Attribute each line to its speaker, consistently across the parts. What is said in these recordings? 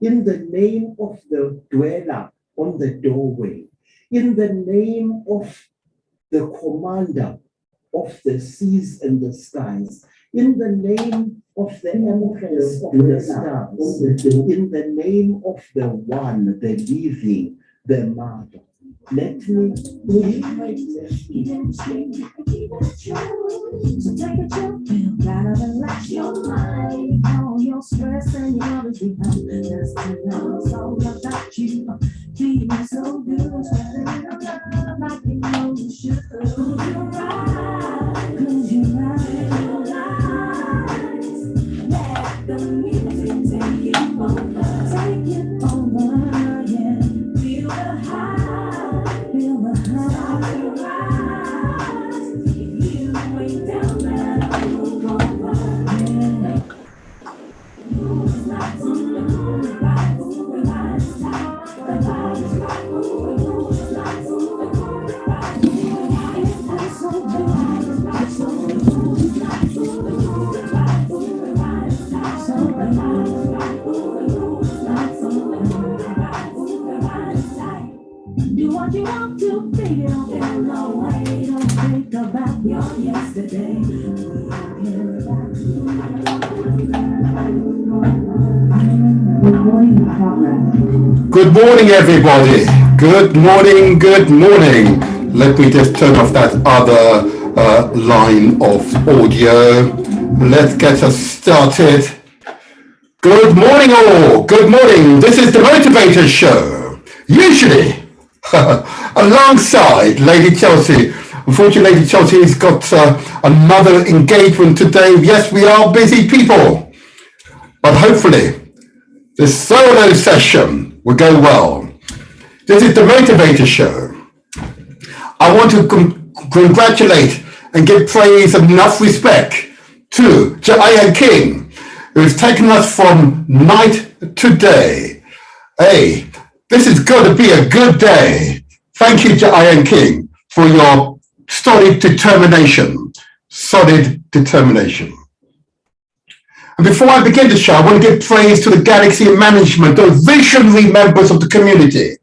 Speaker 1: in the name of the dweller on the doorway, in the name of the commander of the seas and the skies, in the name of the empress of the stars, in the name of the one, the living, the mother. Let me leave my blessing. So take a chill pill, gotta relax your mind, all your stress and your everything. Just to know it's all about you. Feeling so good, spreading it around like you know you should. Close your eyes, close your eyes. Let the music take you over, yeah. Feel the high, feel the high. If you ain't down there, we'll go over, yeah. Move like the moon, right, moving right side. The light is right, move like the moon, right, moving right. It feels so good, right, so good, like the moon, right, moving right side. So the light is right, moving like the moon, right, moving right side. Do what you want to feel no way. Don't think about your yesterday.
Speaker 2: Good morning, everybody. Good morning, good morning. Let me just turn off that other line of audio. Let's get us started. Good morning, all. Good morning. This is the Motivator Show. Usually, alongside Lady Chelsea. Unfortunately, Lady Chelsea's got another engagement today. Yes, we are busy people. But hopefully, this solo session will go well. This is the Motivator Show. I want to congratulate and give praise and enough respect to Jaian King, who has taken us from night to day. Hey, this is going to be a good day. Thank you, Jaian King, for your solid determination. Solid determination. And before I begin the show, I want to give praise to the Galaxy management, the visionary members of the community,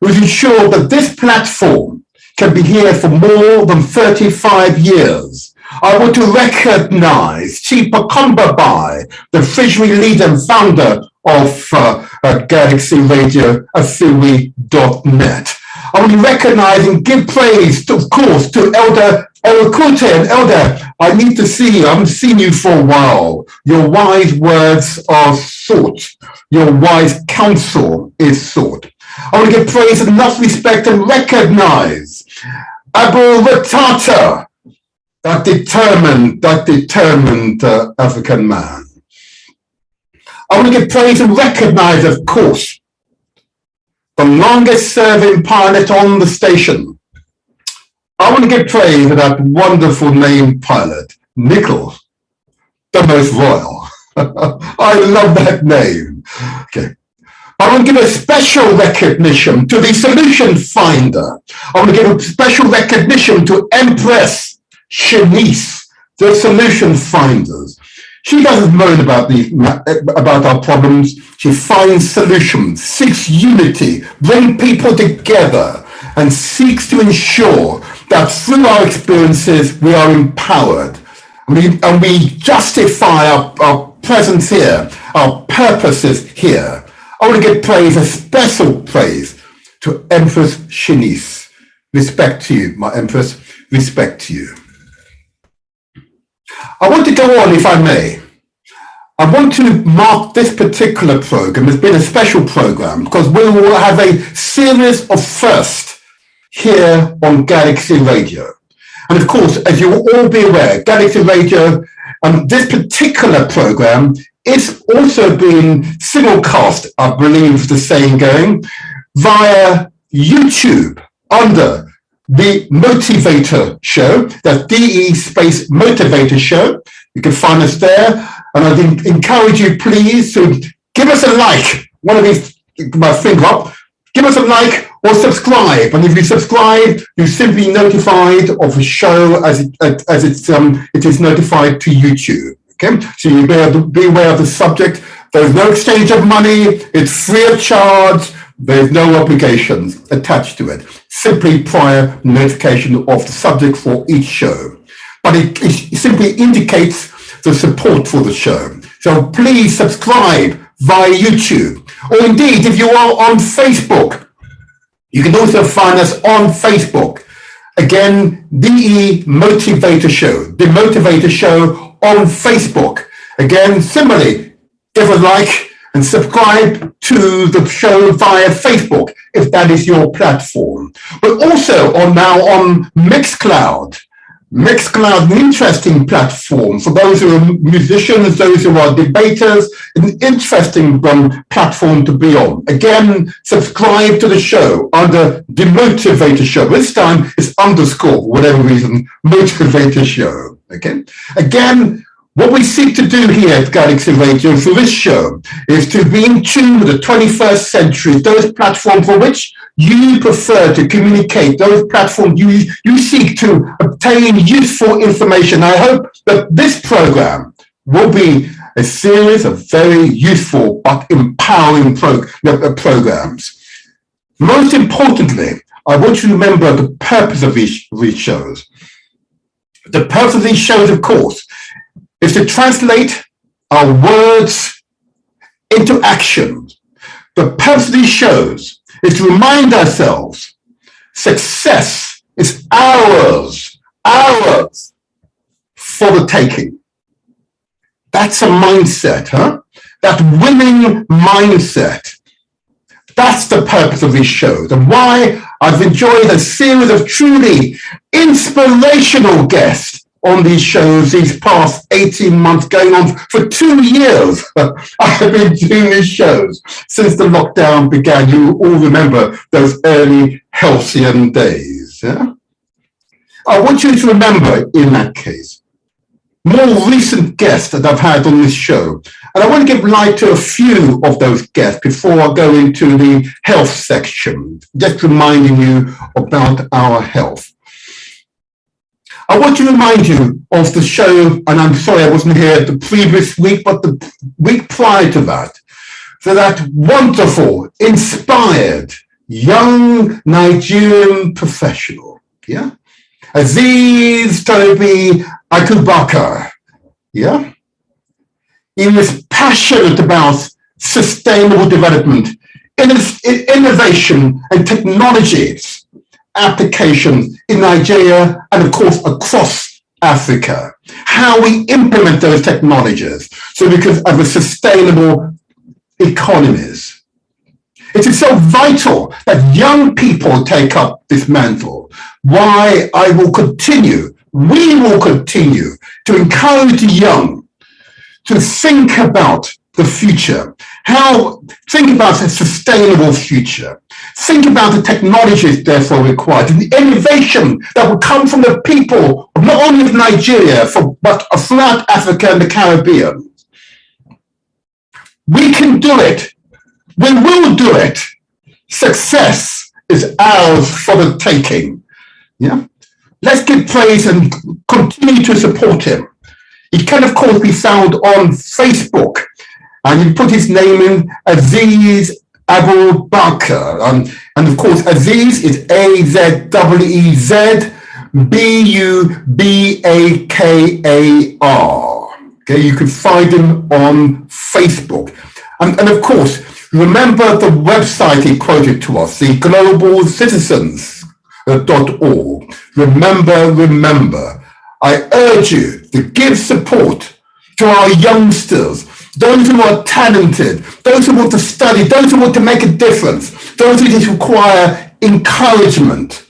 Speaker 2: who have ensured that this platform can be here for more than 35 years. I want to recognize Chief Pakombabai, the visionary leader and founder of Galaxy Radio, Afui.net. I want to recognize and give praise, of course, to Elder Erikute. And Elder, I need to see you. I haven't seen you for a while. Your wise words are sought. Your wise counsel is sought. I want to give praise and enough respect and recognize Abu Ratata, that determined African man. I want to give praise and recognize, of course, the longest serving pilot on the station. I want to give praise to that wonderful named pilot, Nichols, the most royal. I love that name. Okay. I want to give a special recognition to the solution finder. I want to give a special recognition to Empress Shanice, the solution finders. She doesn't moan about our problems. She finds solutions, seeks unity, brings people together, and seeks to ensure that through our experiences, we are empowered. And we justify our presence here, our purposes here. I want to give praise, a special praise, to Empress Shanice. Respect to you, my Empress, respect to you. I want to go on, if I may. I want to mark this particular program as being a special program because we will have a series of firsts here on Galaxy Radio. And of course, as you will all be aware, Galaxy Radio, this particular program is also being simulcast, I believe the saying going, via YouTube under the Motivator Show. That's DE space Motivator Show. You can find us there. And I'd encourage you, please, to give us a like. One of these, my finger up. Give us a like or subscribe. And if you subscribe, you're simply notified of the show as it is notified to YouTube. Okay, so you'll be aware of the subject There's no exchange of money. It's free of charge. There's no obligations attached to it. Simply prior notification of the subject for each show. But it simply indicates the support for the show. So please subscribe via YouTube. Or indeed, if you are on Facebook, you can also find us on Facebook. Again, The Motivator Show. The Motivator Show on Facebook. Again, similarly, give a like and subscribe to the show via Facebook, if that is your platform. But also now on Mixcloud. Mixcloud, an interesting platform for those who are musicians, those who are debaters, an interesting platform to be on. Again, subscribe to the show under The Motivator Show. This time it's underscore, for whatever reason, Motivator Show. Okay. Again, what we seek to do here at Galaxy Radio for this show is to be in tune with the 21st century, those platforms for which you prefer to communicate, those platforms you seek to obtain useful information. I hope that this program will be a series of very useful but empowering programs. Most importantly, I want you to remember the purpose of these shows. The purpose of these shows, of course, is to translate our words into action. The purpose of these shows is to remind ourselves success is ours for the taking. That's a mindset, huh? That winning mindset. That's the purpose of these shows, and why I've enjoyed a series of truly inspirational guests on these shows these past 18 months, going on for 2 years. I've been doing these shows since the lockdown began. You all remember those early halcyon days. Yeah? I want you to remember, in that case, more recent guests that I've had on this show. And I want to give light to a few of those guests before I go into the health section, just reminding you about our health. I want to remind you of the show, and I'm sorry I wasn't here the previous week, but the week prior to that, for that wonderful, inspired, young Nigerian professional, yeah? Aziz Toby Akubaka, yeah? He was passionate about sustainable development, innovation and technologies, applications in Nigeria and of course across Africa, how we implement those technologies so we can have a sustainable economies. It is so vital that young people take up this mantle. Why we will continue to encourage the young to think about the future. Think about a sustainable future. Think about the technologies therefore required, and the innovation that will come from the people of not only of Nigeria, but throughout Africa and the Caribbean. We can do it. We will do it. Success is ours for the taking. Yeah? Let's give praise and continue to support him. He can, of course, be found on Facebook. And you put his name in, Aziz Abubakar. And of course, Aziz is AZEEZBUBAKAR. Okay, you can find him on Facebook. And of course, remember the website he quoted to us, the globalcitizens.org. Remember. I urge you to give support to our youngsters, those who are talented, those who want to study, those who want to make a difference, those who just require encouragement.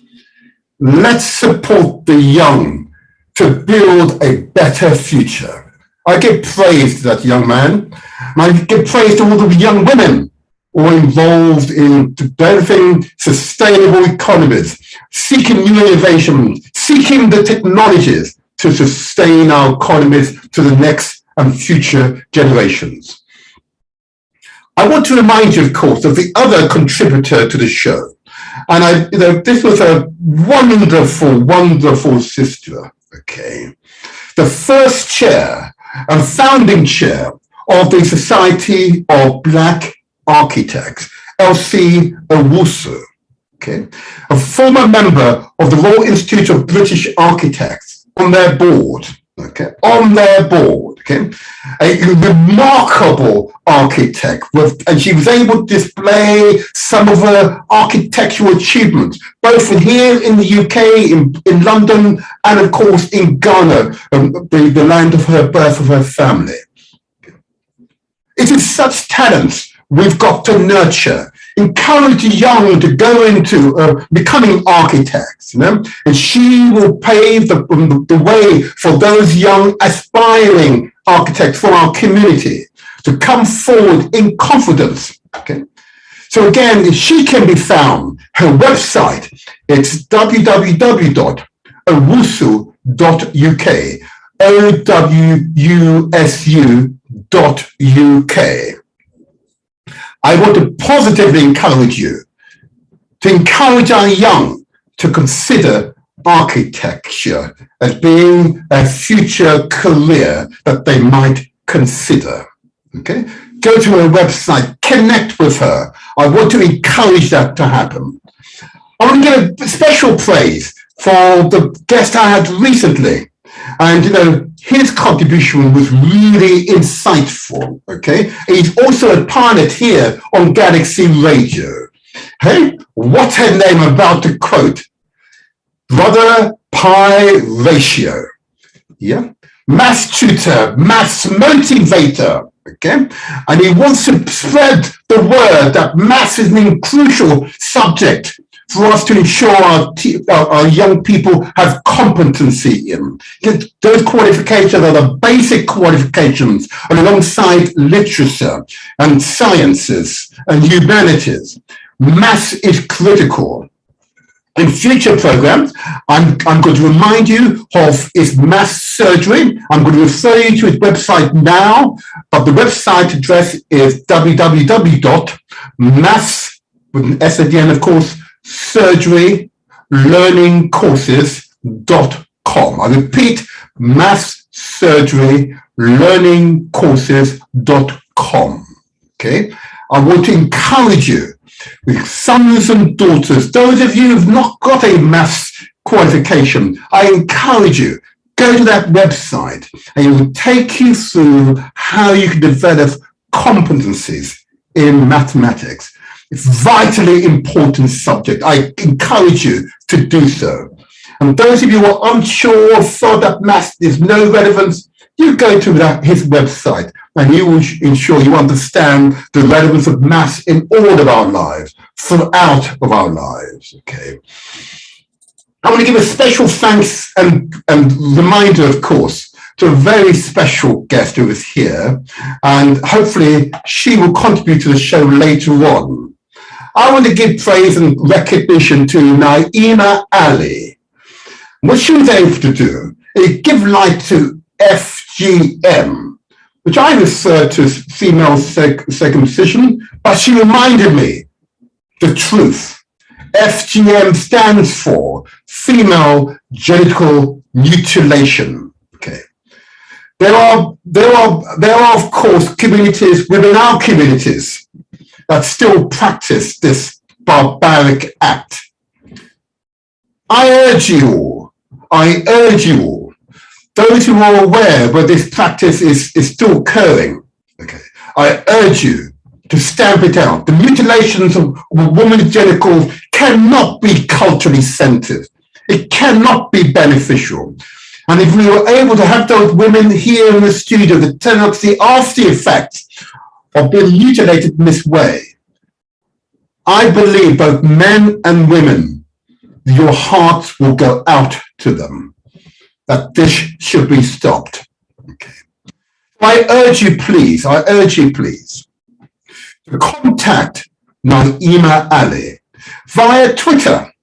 Speaker 2: Let's support the young to build a better future. I give praise to that young man, and I give praise to all the young women who are involved in developing sustainable economies, seeking new innovations, seeking the technologies to sustain our economies to the next and future generations. I want to remind you, of course, of the other contributor to the show. And this was a wonderful sister, okay? The first chair and founding chair of the Society of Black Architects, Elsie Owusu, okay, a former member of the Royal Institute of British Architects, on their board, okay, okay, a remarkable architect, and she was able to display some of her architectural achievements, both here in the UK, in London, and of course in Ghana, the land of her birth, of her family. It is such talents we've got to nurture, encourage the young to go into becoming architects, you know, and she will pave the way for those young aspiring architects from our community to come forward in confidence. Okay, so again, she can be found. Her website, it's www.owusu.uk, OWUSU.UK. I want to positively encourage you, to encourage our young to consider architecture as being a future career that they might consider. Okay, go to her website, connect with her. I want to encourage that to happen. I want to give a special praise for the guest I had recently. And, you know, his contribution was really insightful, okay? He's also a pilot here on Galaxy Radio. Hey, what's her name about to quote? Brother Pi Ratio, yeah? Maths tutor, maths motivator, okay? And he wants to spread the word that maths is an crucial subject for us to ensure our young people have competency in. Those qualifications are the basic qualifications alongside literature and sciences and humanities. Maths is critical. In future programs, I'm going to remind you of his maths surgery. I'm going to refer you to his website now, but the website address is www.maths, with an S at the end, of course, surgerylearningcourses.com. I repeat, mathsurgerylearningcourses.com. Okay, I want to encourage you, with sons and daughters, those of you who've not got a maths qualification, I encourage you, go to that website and it will take you through how you can develop competencies in mathematics. It's a vitally important subject. I encourage you to do so. And those of you who are unsure, thought that maths is no relevance, you go to his website and he will ensure you understand the relevance of maths in all of our lives, throughout of our lives, okay? I want to give a special thanks and reminder, of course, to a very special guest who is here, and hopefully she will contribute to the show later on. I want to give praise and recognition to Naima Ali. What she was able to do is give light to FGM, which I refer to as female circumcision, but she reminded me the truth. FGM stands for female genital mutilation. Okay. There are of course communities within our communities that still practice this barbaric act. I urge you all, those who are aware where this practice is still occurring, okay, I urge you to stamp it out. The mutilations of a woman's genitals cannot be culturally centered. It cannot be beneficial. And if we were able to have those women here in the studio to turn up the after effects of being mutilated in this way, I believe both men and women, your hearts will go out to them, that this should be stopped. Okay. I urge you, please, to contact Naima Ali via Twitter.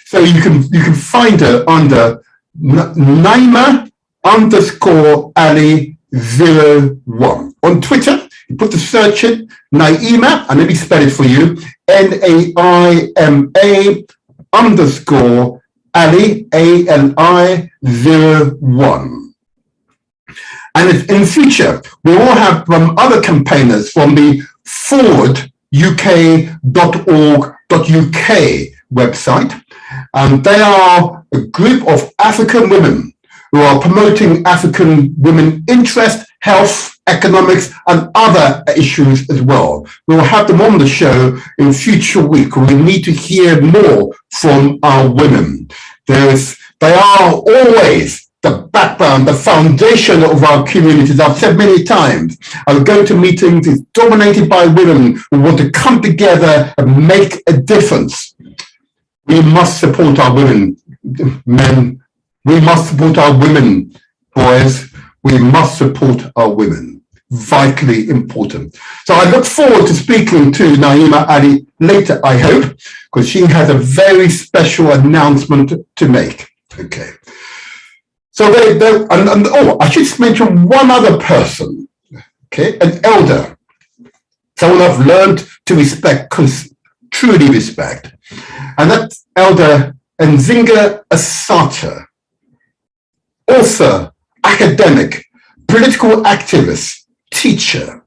Speaker 2: So you can find her under Naima_Ali01 on Twitter. You put the search in Naima, and let me spell it for you: NAIMA_Ali ALI01. And in the future, we will have other campaigners from the forwarduk.org.uk website. And they are a group of African women who are promoting African women interest, health, economics, and other issues as well. We will have them on the show in future week. We need to hear more from our women. They are always the background, the foundation of our communities. I've said many times, I would go to meetings, it's dominated by women who want to come together and make a difference. We must support our women, men. We must support our women, boys. We must support our women. Vitally important. So I look forward to speaking to Naima Ali later, I hope, because she has a very special announcement to make. Okay. So I should mention one other person, okay, an elder, someone I've learned to respect, truly respect, and that's Elder Nzinga Asata, author, academic, political activist, teacher,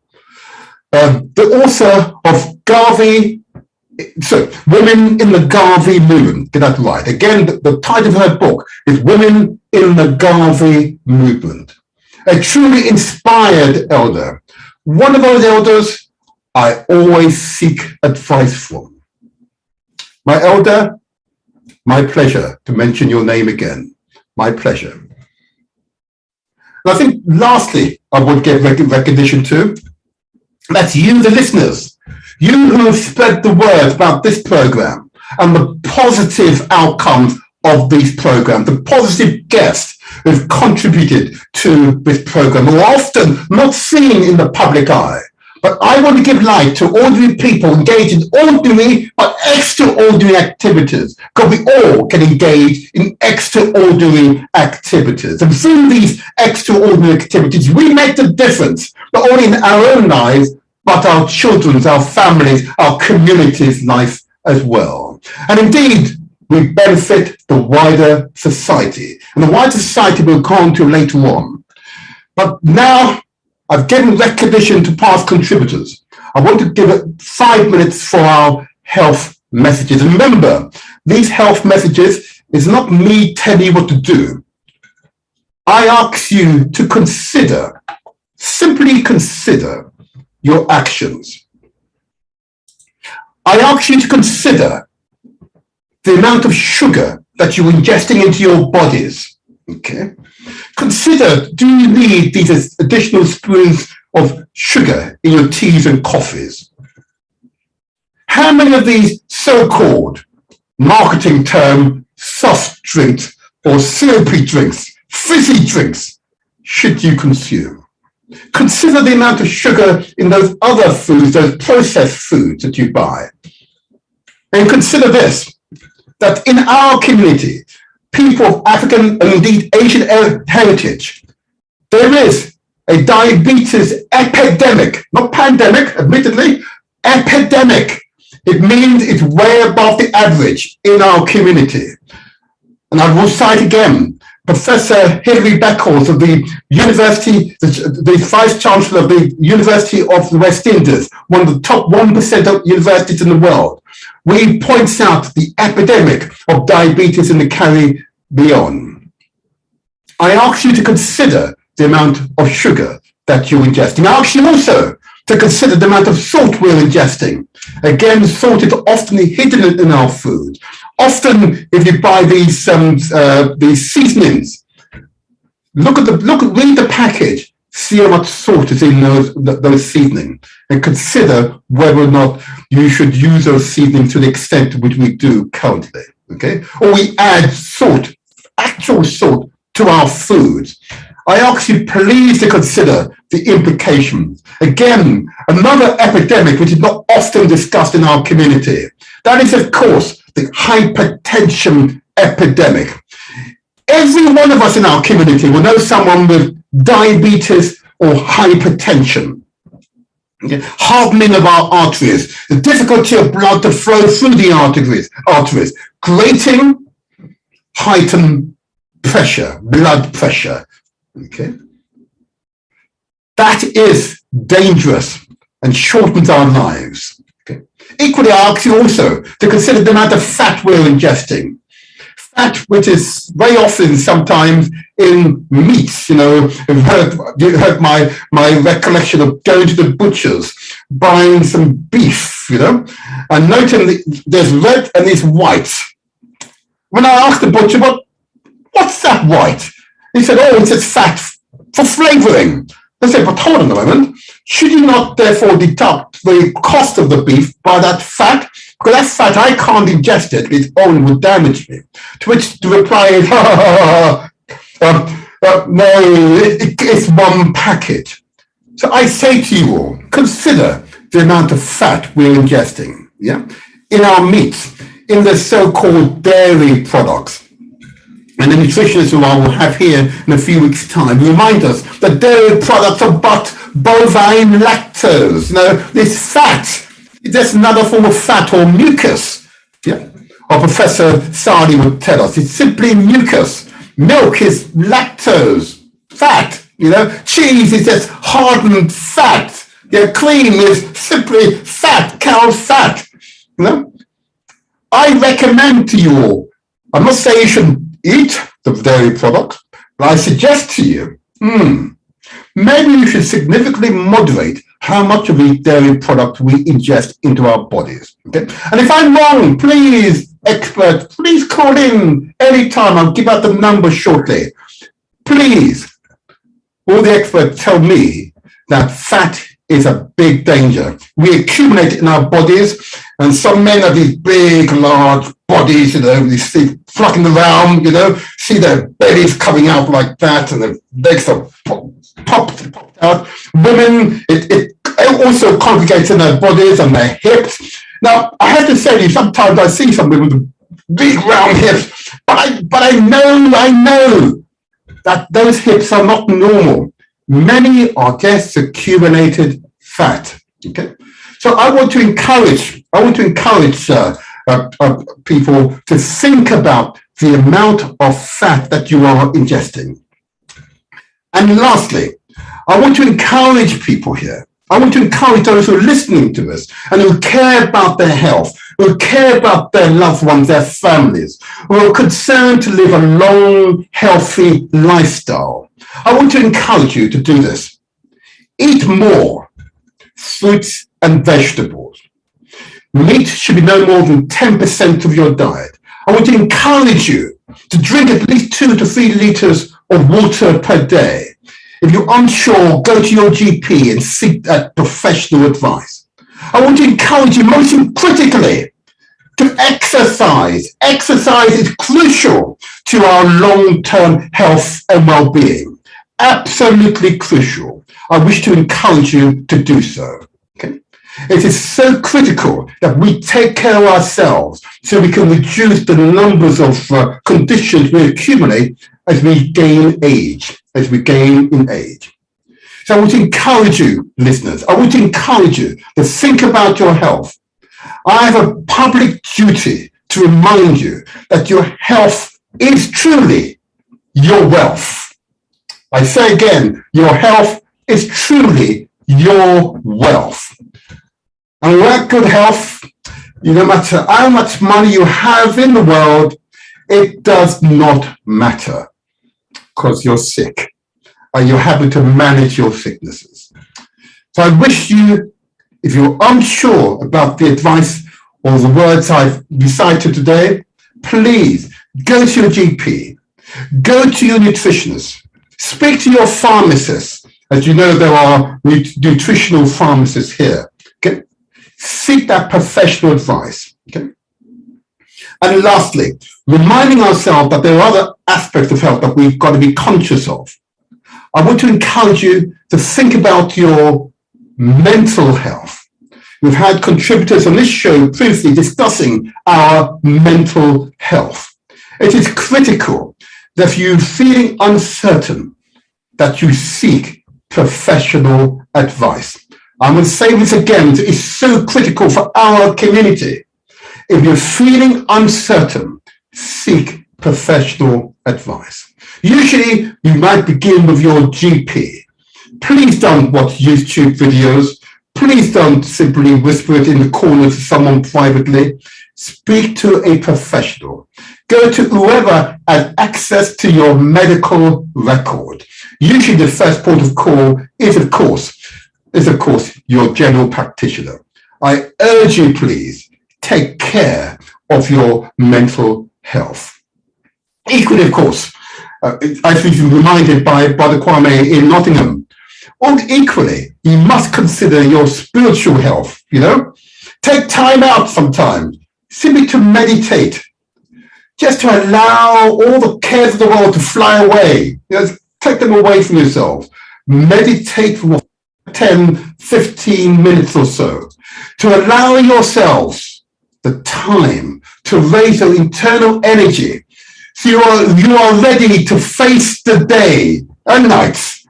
Speaker 2: the author of Women in the Garvey Movement. Get that right. Again, the title of her book is Women in the Garvey Movement. A truly inspired elder. One of those elders I always seek advice from. My elder, my pleasure to mention your name again. My pleasure. And I think lastly, I would give recognition to, that's you, the listeners. You who have spread the word about this program and the positive outcomes of these programs, the positive guests who have contributed to this program, who are often not seen in the public eye. But I want to give light to ordinary people engaged in ordinary but extraordinary activities, because we all can engage in extraordinary activities. And through these extraordinary activities, we make the difference, not only in our own lives, but our children's, our families, our communities' life as well. And indeed, we benefit the wider society. And the wider society we'll go on to later on. But now I've given recognition to past contributors. I want to give it 5 minutes for our health messages. And remember, these health messages is not me telling you what to do. I ask you to consider, simply consider your actions. I ask you to consider the amount of sugar that you're ingesting into your bodies. Okay? Consider, do you need these additional spoons of sugar in your teas and coffees? How many of these so-called marketing term soft drinks or syrupy drinks, fizzy drinks should you consume? Consider the amount of sugar in those other foods, those processed foods that you buy. And consider this, that in our community, people of African and indeed Asian heritage, there is a diabetes epidemic, not pandemic, admittedly, epidemic. It means it's way above the average in our community. And I will cite again, Professor Hilary Beckles of the University, the Vice Chancellor of the University of the West Indies, one of the top 1% of universities in the world. We points out the epidemic of diabetes in the Caribbean. I ask you to consider the amount of sugar that you're ingesting. I ask you also to consider the amount of salt we're ingesting. Again, salt is often hidden in our food. Often, if you buy these seasonings, read the package, see how much salt is in those seasonings, and consider whether or not you should use those seasonings to the extent to which we do currently. Okay, or we add salt, actual salt, to our foods. I ask you please to consider the implications. Again, another epidemic which is not often discussed in our community. That is, of course, the hypertension epidemic. Every one of us in our community will know someone with diabetes or hypertension. Okay. Hardening of our arteries, the difficulty of blood to flow through the arteries, creating heightened pressure, blood pressure. Okay. That is dangerous and shortens our lives. Okay. Equally, I ask you also to consider the amount of fat we're ingesting. Fat, which is very often sometimes in meats. You heard my recollection of going to the butcher's, buying some beef, and noting there's red and there's white. When I asked the butcher, what's that white? He said, it's just fat for flavoring. I said, but hold on a moment. Should you not therefore deduct the cost of the beef by that fat? Because that fat, I can't ingest it. Its own would damage me. To which the reply is, no, it's one packet. So I say to you all, consider the amount of fat we're ingesting, in our meats, in the so-called dairy products. And the nutritionists who I will have here in a few weeks' time remind us that dairy products are but bovine lactose. This fat, that's another form of fat or mucus. Or Professor Sadi would tell us, it's simply mucus. Milk is lactose, fat. Cheese is just hardened fat. Cream is simply fat, cow fat. I recommend to you all, I'm not saying you should eat the dairy product, but I suggest to you, maybe you should significantly moderate how much of the dairy product we ingest into our bodies. Okay? And if I'm wrong, please, experts, please call in anytime. I'll give out the number shortly. Please, all the experts tell me that fat is a big danger. We accumulate it in our bodies, and some men have these big, large bodies, you see flocking around, see their bellies coming out like that, and their legs are popped out. Women, it also congregates in their bodies and their hips. Now, I have to say to you, sometimes I see some women with big round hips, but I know that those hips are not normal. Many are just accumulated fat. Okay, so I want to encourage people to think about the amount of fat that you are ingesting. And lastly, I want to encourage people here. I want to encourage those who are listening to us and who care about their health, who care about their loved ones, their families, who are concerned to live a long, healthy lifestyle. I want to encourage you to do this. Eat more fruits and vegetables. Meat should be no more than 10% of your diet. I want to encourage you to drink at least 2 to 3 liters of water per day. If you're unsure, go to your GP and seek that professional advice. I want to encourage you, most critically, to exercise. Exercise is crucial to our long-term health and well-being. Absolutely crucial. I wish to encourage you to do so. Okay? It is so critical that we take care of ourselves so we can reduce the numbers of conditions we accumulate as we gain age, as we gain in age. So I want to encourage you, listeners, I want to encourage you to think about your health. I have a public duty to remind you that your health is truly your wealth. I say again, your health is truly your wealth. And without good health, no matter how much money you have in the world, it does not matter because you're sick and you're having to manage your sicknesses. So I wish you, if you're unsure about the advice or the words I've recited today, please go to your GP, go to your nutritionist, speak to your pharmacist. As you know, there are nutritional pharmacists here. Okay? Seek that professional advice. Okay? And lastly, reminding ourselves that there are other aspects of health that we've got to be conscious of. I want to encourage you to think about your mental health. We've had contributors on this show previously discussing our mental health. It is critical that if you're feeling uncertain, that you seek professional advice. I'm going to say this again, it is so critical for our community. If you're feeling uncertain, seek professional advice. Usually, you might begin with your GP, Please don't watch YouTube videos. Please don't simply whisper it in the corner to someone privately. Speak to a professional. Go to whoever has access to your medical record. Usually the first port of call is of course your general practitioner. I urge you, please, take care of your mental health. Equally, of course, as we've been reminded by Brother Kwame in Nottingham, equally, you must consider your spiritual health, Take time out sometimes, simply to meditate, just to allow all the cares of the world to fly away. Take them away from yourself. Meditate for 10, 15 minutes or so, to allow yourselves the time to raise your internal energy so you are ready to face the day and nights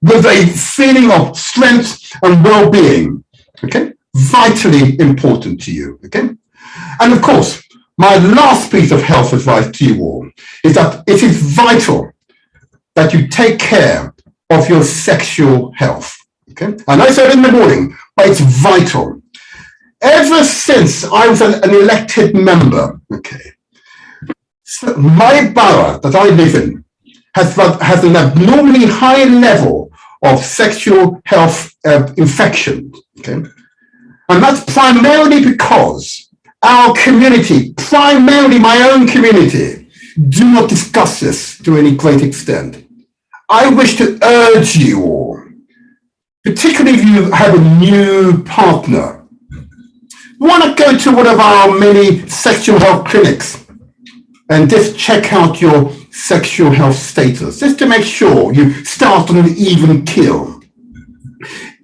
Speaker 2: with a feeling of strength and well-being, okay? Vitally important to you, okay? And of course, my last piece of health advice to you all is that it is vital that you take care of your sexual health, okay? And I said in the morning, but it's vital. Ever since I was an elected member, okay, so my borough that I live in has an abnormally high level of sexual health infections, okay? And that's primarily because our community, primarily my own community, do not discuss this to any great extent. I wish to urge you all, particularly if you have a new partner, want to go to one of our many sexual health clinics and just check out your sexual health status, just to make sure you start on an even keel.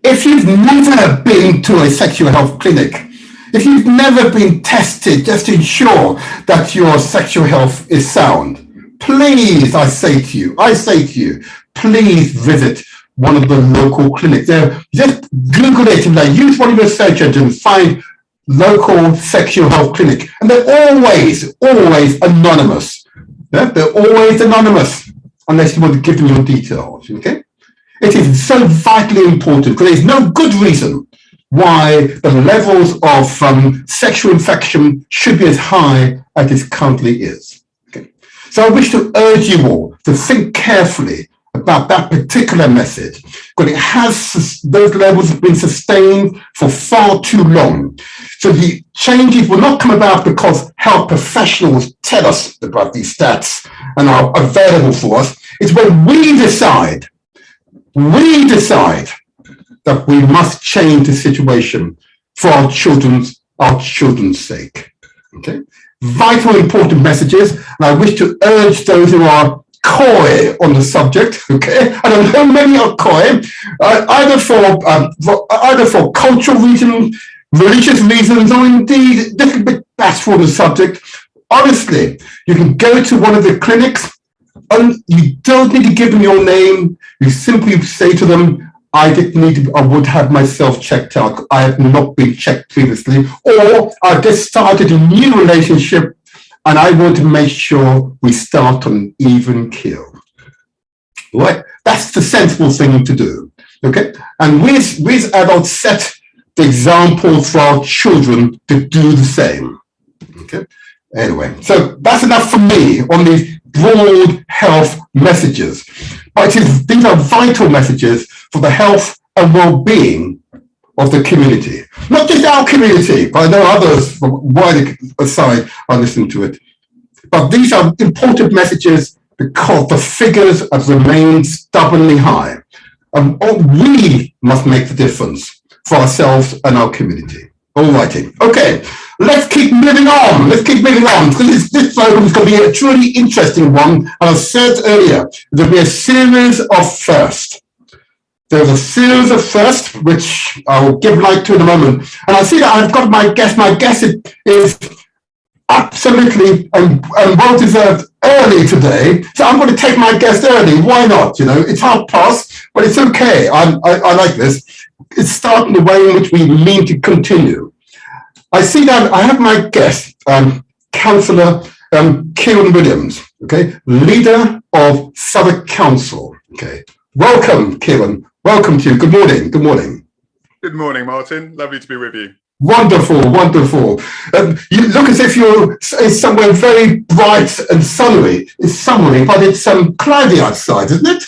Speaker 2: If you've never been to a sexual health clinic, if you've never been tested just to ensure that your sexual health is sound, please, I say to you, please visit one of the local clinics. Just Google it and use one of your search engines, find local sexual health clinic. And they're always anonymous. Yeah? They're always anonymous, unless you want to give them your details, okay? It is so vitally important because there's no good reason why the levels of sexual infection should be as high as it currently is. Okay? So I wish to urge you all to think carefully about that particular message, because those levels have been sustained for far too long. So the changes will not come about because health professionals tell us about these stats and are available for us. It's when we decide that we must change the situation for our children's sake. Okay? Vital, important messages, and I wish to urge those who are coy on the subject. Okay, I don't know many are coy, either for cultural reasons, religious reasons, or indeed just a bit bashful on the subject. Honestly, you can go to one of the clinics, and you don't need to give them your name. You simply say to them, I would have myself checked out. I have not been checked previously, or I've just started a new relationship and I want to make sure we start on an even keel. Right? That's the sensible thing to do. Okay? And we as adults set the example for our children to do the same. Okay? Anyway, so that's enough for me on these broad health messages. But these are vital messages for the health and well-being of the community. Not just our community, but I know others from wider side are listening to it. But these are important messages because the figures have remained stubbornly high. And we must make the difference for ourselves and our community. All righty. Okay, let's keep moving on. Because this program is going to be a truly interesting one. And I said earlier, there'll be a series of firsts. There's a series of firsts, which I will give light to in a moment. And I see that I've got my guest. My guest is absolutely and well-deserved early today. So I'm going to take my guest early. Why not? It's 1:30, but it's okay. I like this. It's starting the way in which we mean to continue. I see that I have my guest, Councillor Kieran Williams, okay, leader of Southwark Council. Okay, welcome, Kieran. welcome to you. Good morning. Good morning.
Speaker 3: Good morning, Martin. Lovely to be with you.
Speaker 2: Wonderful, wonderful. You look as if you're somewhere very bright and sunny. It's summery, but it's cloudy outside, isn't it?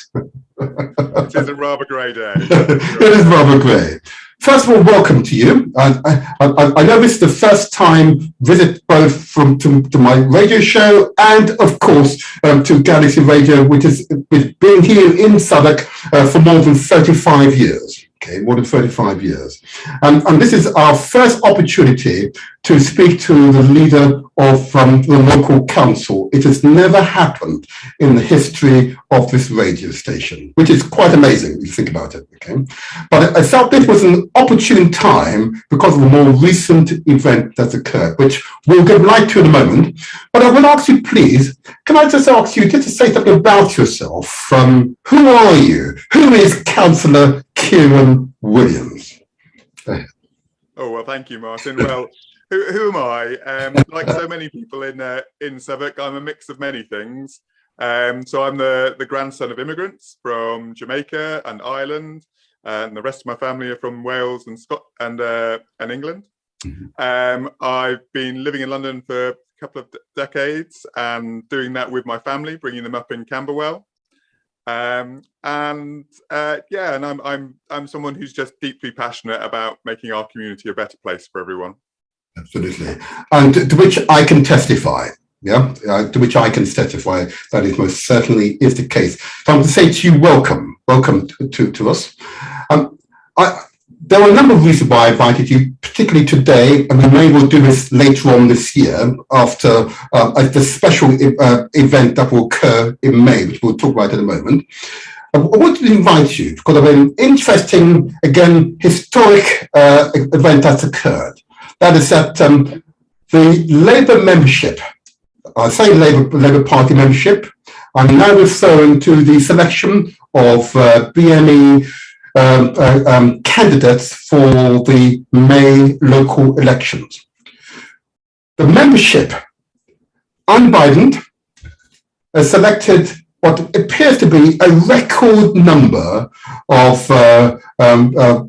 Speaker 3: It is a rather grey day.
Speaker 2: It is rather grey. First of all, welcome to you. I know this is the first time visit both to my radio show and, of course, to Galaxy Radio, which has been here in Southwark for more than 35 years. Okay, more than 35 years. And this is our first opportunity to speak to the leader of the local council. It has never happened in the history of this radio station, which is quite amazing if you think about it. Okay, but I felt this was an opportune time because of a more recent event that's occurred, which we'll give light to in a moment. But I will ask you, please, can I just ask you just to say something about yourself? Who are you? Who is Councillor Kieran Williams?
Speaker 3: Oh, well, thank you, Martin. Well, who am I? Like so many people in Southwark, I'm a mix of many things. So I'm the grandson of immigrants from Jamaica and Ireland, and the rest of my family are from Wales and Scotland and England. I've been living in London for a couple of decades and doing that with my family, bringing them up in Camberwell. And I'm someone who's just deeply passionate about making our community a better place for everyone. Absolutely,
Speaker 2: and to which I can testify. Yeah, to which I can testify that it most certainly is the case. So I'm going to say to you, welcome to us. There are a number of reasons why I invited you, particularly today, and we may well do this later on this year after the special event that will occur in May, which we'll talk about in a moment. I wanted to invite you because of an interesting, again, historic event that's occurred. That is that the Labour membership, I say Labour Party membership, I'm now referring to the selection of BME candidates for the May local elections. The membership, unbiased, has selected what appears to be a record number of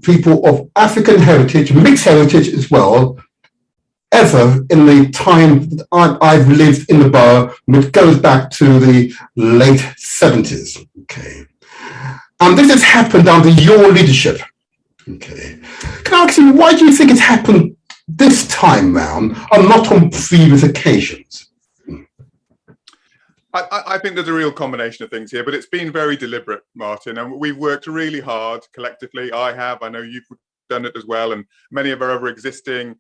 Speaker 2: people of African heritage, mixed heritage as well, ever in the time that I've lived in the borough, which goes back to the late 70s. Okay. And this has happened under your leadership. Okay. Can I ask you, why do you think it's happened this time round and not on previous occasions?
Speaker 3: I think there's a real combination of things here, but it's been very deliberate, Martin, and we've worked really hard collectively. I know you've done it as well, and many of our other existing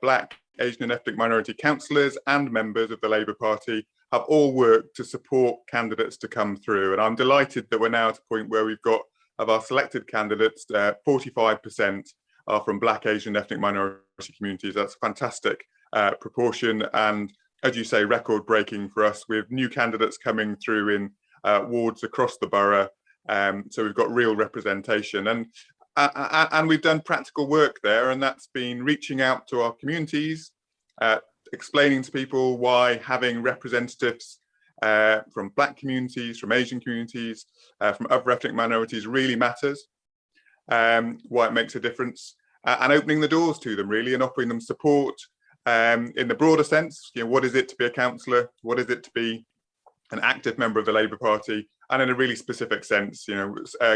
Speaker 3: Black, Asian and ethnic minority councillors and members of the Labour Party have all worked to support candidates to come through. And I'm delighted that we're now at a point where we've got, of our selected candidates, 45% are from Black, Asian and ethnic minority communities. That's a fantastic proportion, and as you say, record-breaking for us, with new candidates coming through in wards across the borough. So we've got real representation, and we've done practical work there, and that's been reaching out to our communities, explaining to people why having representatives from Black communities, from Asian communities, from other ethnic minorities really matters, why it makes a difference, and opening the doors to them really, and offering them support. In the broader sense, what is it to be a councillor? What is it to be an active member of the Labour Party? And in a really specific sense,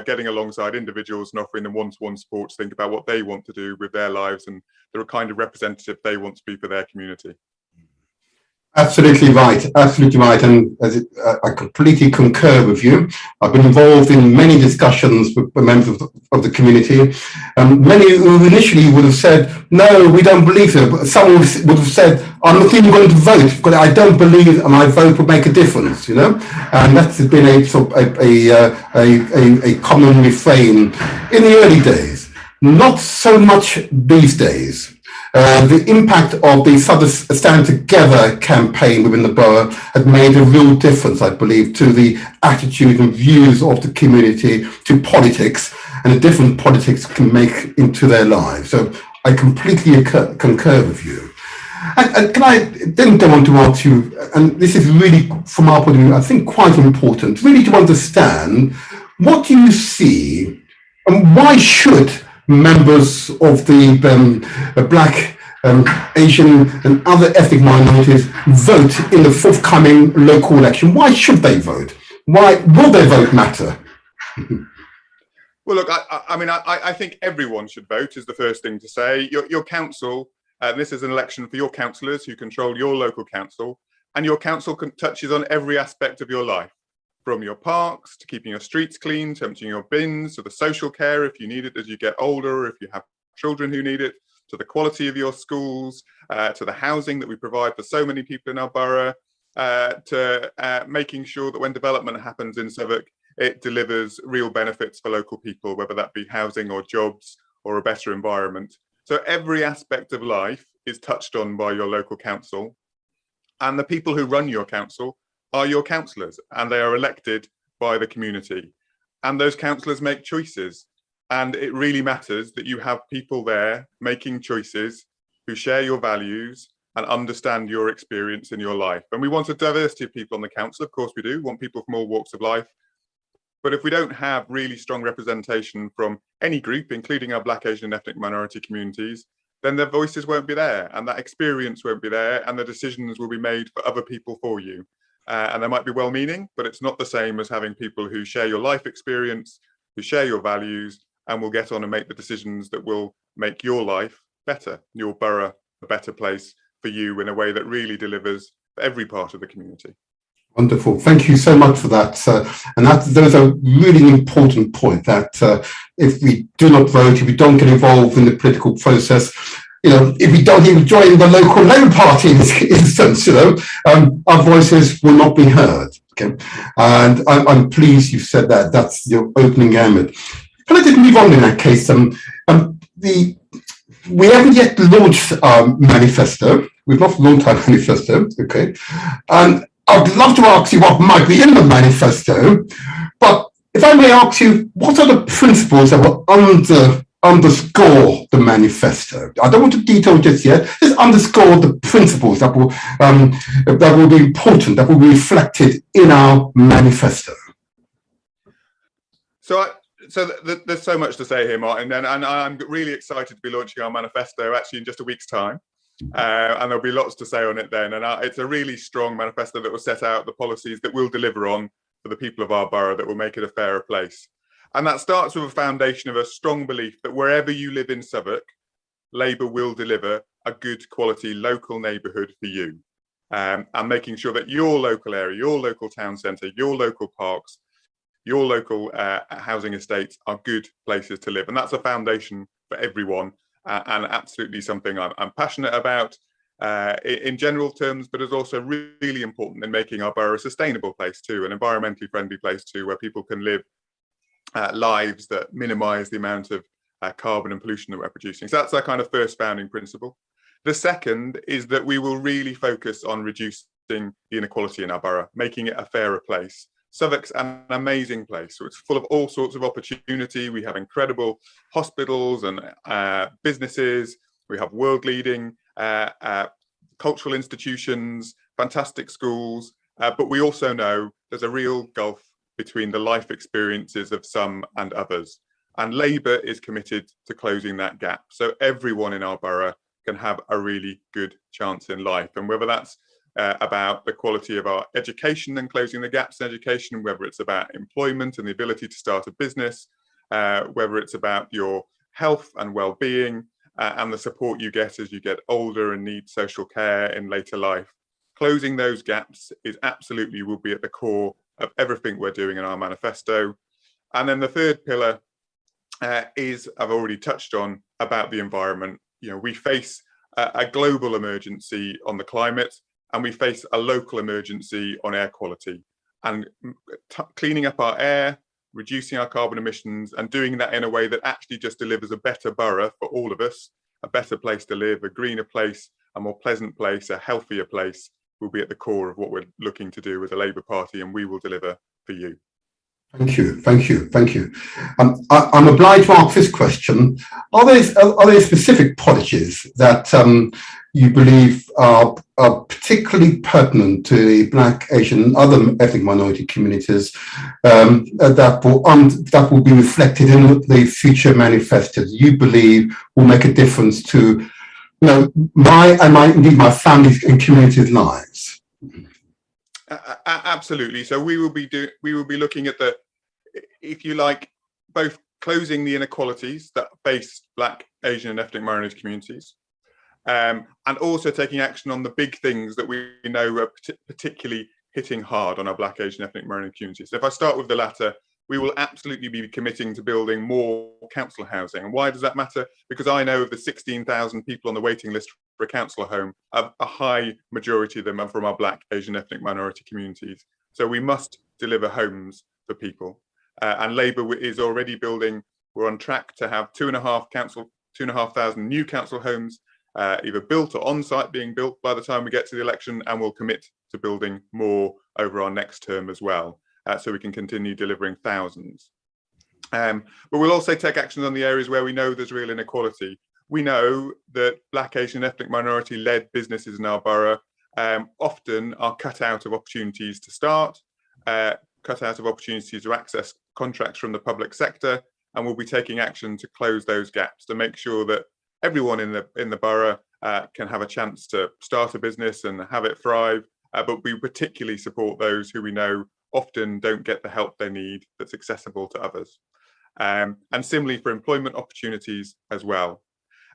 Speaker 3: getting alongside individuals and offering them one-to-one support to think about what they want to do with their lives and the kind of representative they want to be for their community.
Speaker 2: Absolutely right, and I completely concur with you. I've been involved in many discussions with members of the community. Many who initially would have said, no, we don't believe so. But some would have said, I'm not even going to vote because I don't believe my vote would make a difference, And that's been a common refrain in the early days. Not so much these days. The impact of the Stand Together campaign within the borough has made a real difference, I believe, to the attitude and views of the community to politics and the difference politics can make into their lives. So I completely concur with you. And can I then go on to ask you, and this is really, from our point of view, I think quite important, really to understand what you see And why should members of the Black, Asian and other ethnic minorities vote in the forthcoming local election? Why should they vote? Why will their vote matter?
Speaker 3: Well, look, I think everyone should vote is the first thing to say. Your council, this is an election for your councillors who control your local council, and your council touches on every aspect of your life, from your parks to keeping your streets clean, to emptying your bins, to the social care if you need it as you get older, if you have children who need it, to the quality of your schools, to the housing that we provide for so many people in our borough, to making sure that when development happens in Southwark, it delivers real benefits for local people, whether that be housing or jobs or a better environment. So every aspect of life is touched on by your local council, and the people who run your council are your councillors, and they are elected by the community. And those councillors make choices. And it really matters that you have people there making choices who share your values and understand your experience in your life. And we want a diversity of people on the council, of course we do, we want people from all walks of life. But if we don't have really strong representation from any group, including our Black, Asian and ethnic minority communities, then their voices won't be there, and that experience won't be there, and the decisions will be made for other people for you. And they might be well-meaning, but it's not the same as having people who share your life experience, who share your values, and will get on and make the decisions that will make your life better, your borough a better place for you in a way that really delivers for every part of the community.
Speaker 2: Wonderful. Thank you so much for that. And those are really important point that if we do not vote, if we don't get involved in the political process, if we don't even join the local Labour Party in this instance, our voices will not be heard. Okay, and I'm pleased you said that. That's your opening gambit. Can I just move on in that case? We haven't yet launched our manifesto. We've not launched our manifesto. Okay, and I'd love to ask you what might be in the manifesto, but if I may ask you, what are the principles that will underscore the manifesto? I don't want to detail just yet. Just underscore the principles that will be important, that will be reflected in our manifesto.
Speaker 3: So there's so much to say here, Martin, and I'm really excited to be launching our manifesto actually in just a week's time. And there'll be lots to say on it then. And it's a really strong manifesto that will set out the policies that we'll deliver on for the people of our borough that will make it a fairer place. And that starts with a foundation of a strong belief that wherever you live in Southwark, Labour will deliver a good quality local neighbourhood for you. And making sure that your local area, your local town centre, your local parks, your local housing estates are good places to live. And that's a foundation for everyone. And absolutely something I'm passionate about in general terms, but is also really important in making our borough a sustainable place too, an environmentally friendly place too, where people can live lives that minimise the amount of carbon and pollution that we're producing. So that's our kind of first founding principle. The second is that we will really focus on reducing the inequality in our borough, making it a fairer place. Southwark's an amazing place. So it's full of all sorts of opportunity. We have incredible hospitals and businesses. We have world-leading cultural institutions, fantastic schools. But we also know there's a real gulf between the life experiences of some and others. And Labour is committed to closing that gap. So everyone in our borough can have a really good chance in life. And whether that's about the quality of our education and closing the gaps in education, whether it's about employment and the ability to start a business, whether it's about your health and well-being and the support you get as you get older and need social care in later life. Closing those gaps is absolutely will be at the core of everything we're doing in our manifesto. And then the third pillar is, I've already touched on, about the environment. We face a global emergency on the climate, and we face a local emergency on air quality. And cleaning up our air, reducing our carbon emissions, and doing that in a way that actually just delivers a better borough for all of us, a better place to live, a greener place, a more pleasant place, a healthier place, will be at the core of what we're looking to do with the Labour Party, and we will deliver for you.
Speaker 2: Thank you. I'm obliged to ask this question. Are there specific policies that you believe are particularly pertinent to the Black, Asian, and other ethnic minority communities that will be reflected in the future manifestos you believe will make a difference to indeed my family's and community's lives?
Speaker 3: Absolutely. So we will be looking at if you like, both closing the inequalities that face Black, Asian, and ethnic minority communities, and also taking action on the big things that we know are particularly hitting hard on our Black, Asian, ethnic minority communities. So if I start with the latter, we will absolutely be committing to building more council housing. And why does that matter? Because I know of the 16,000 people on the waiting list for a council home, a high majority of them are from our Black, Asian, ethnic minority communities. So we must deliver homes for people. And Labour is already building, we're on track to have 2,500 new council homes, either built or on-site being built by the time we get to the election, and we'll commit to building more over our next term as well. So we can continue delivering thousands. But we'll also take action on the areas where we know there's real inequality. We know that Black, Asian, ethnic minority-led businesses in our borough often are cut out of opportunities to start, cut out of opportunities to access contracts from the public sector, and we'll be taking action to close those gaps to make sure that everyone in the borough can have a chance to start a business and have it thrive, but we particularly support those who we know often don't get the help they need that's accessible to others. And similarly for employment opportunities as well.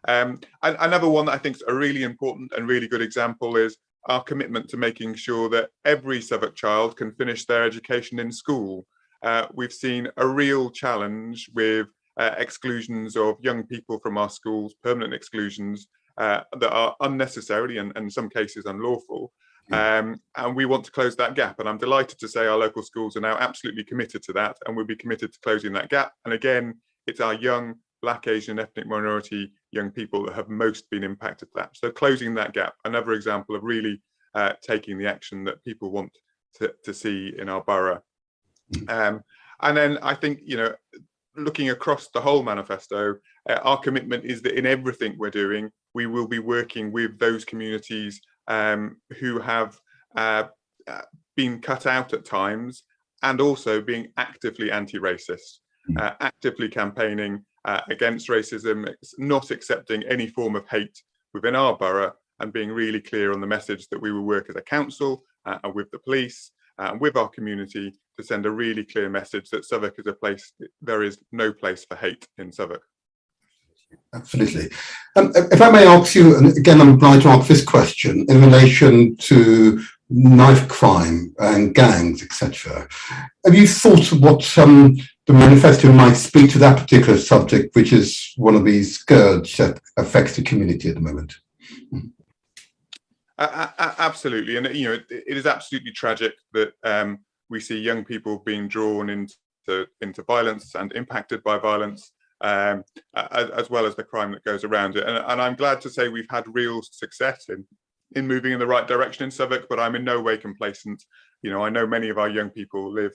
Speaker 3: And another one that I think is a really important and really good example is our commitment to making sure that every Southwark child can finish their education in school. We've seen a real challenge with exclusions of young people from our schools, permanent exclusions that are unnecessary and in some cases unlawful. And we want to close that gap. And I'm delighted to say our local schools are now absolutely committed to that, and we'll be committed to closing that gap. And again, it's our young Black, Asian, ethnic minority young people that have most been impacted by that. So closing that gap, another example of really taking the action that people want to see in our borough. And then I think, looking across the whole manifesto, our commitment is that in everything we're doing, we will be working with those communities who have been cut out at times, and also being actively anti-racist, actively campaigning against racism, not accepting any form of hate within our borough, and being really clear on the message that we will work as a council and with the police and with our community to send a really clear message that Southwark is a place, there is no place for hate in Southwark.
Speaker 2: Absolutely. If I may ask you, and again, I'm obliged to ask this question in relation to knife crime and gangs, etc. Have you thought of what the manifesto might speak to that particular subject, which is one of these scourge that affects the community at the moment?
Speaker 3: Absolutely, and it is absolutely tragic that we see young people being drawn into violence and impacted by violence, as well as the crime that goes around it. And I'm glad to say we've had real success in moving in the right direction in Southwark, but I'm in no way complacent. I know many of our young people live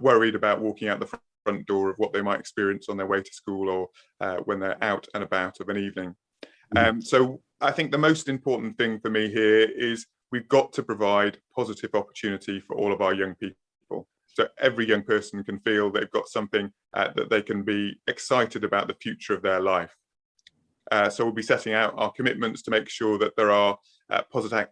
Speaker 3: worried about walking out the front door of what they might experience on their way to school or when they're out and about of an evening. So I think the most important thing for me here is we've got to provide positive opportunity for all of our young people. So every young person can feel they've got something that they can be excited about the future of their life. So we'll be setting out our commitments to make sure that there are positive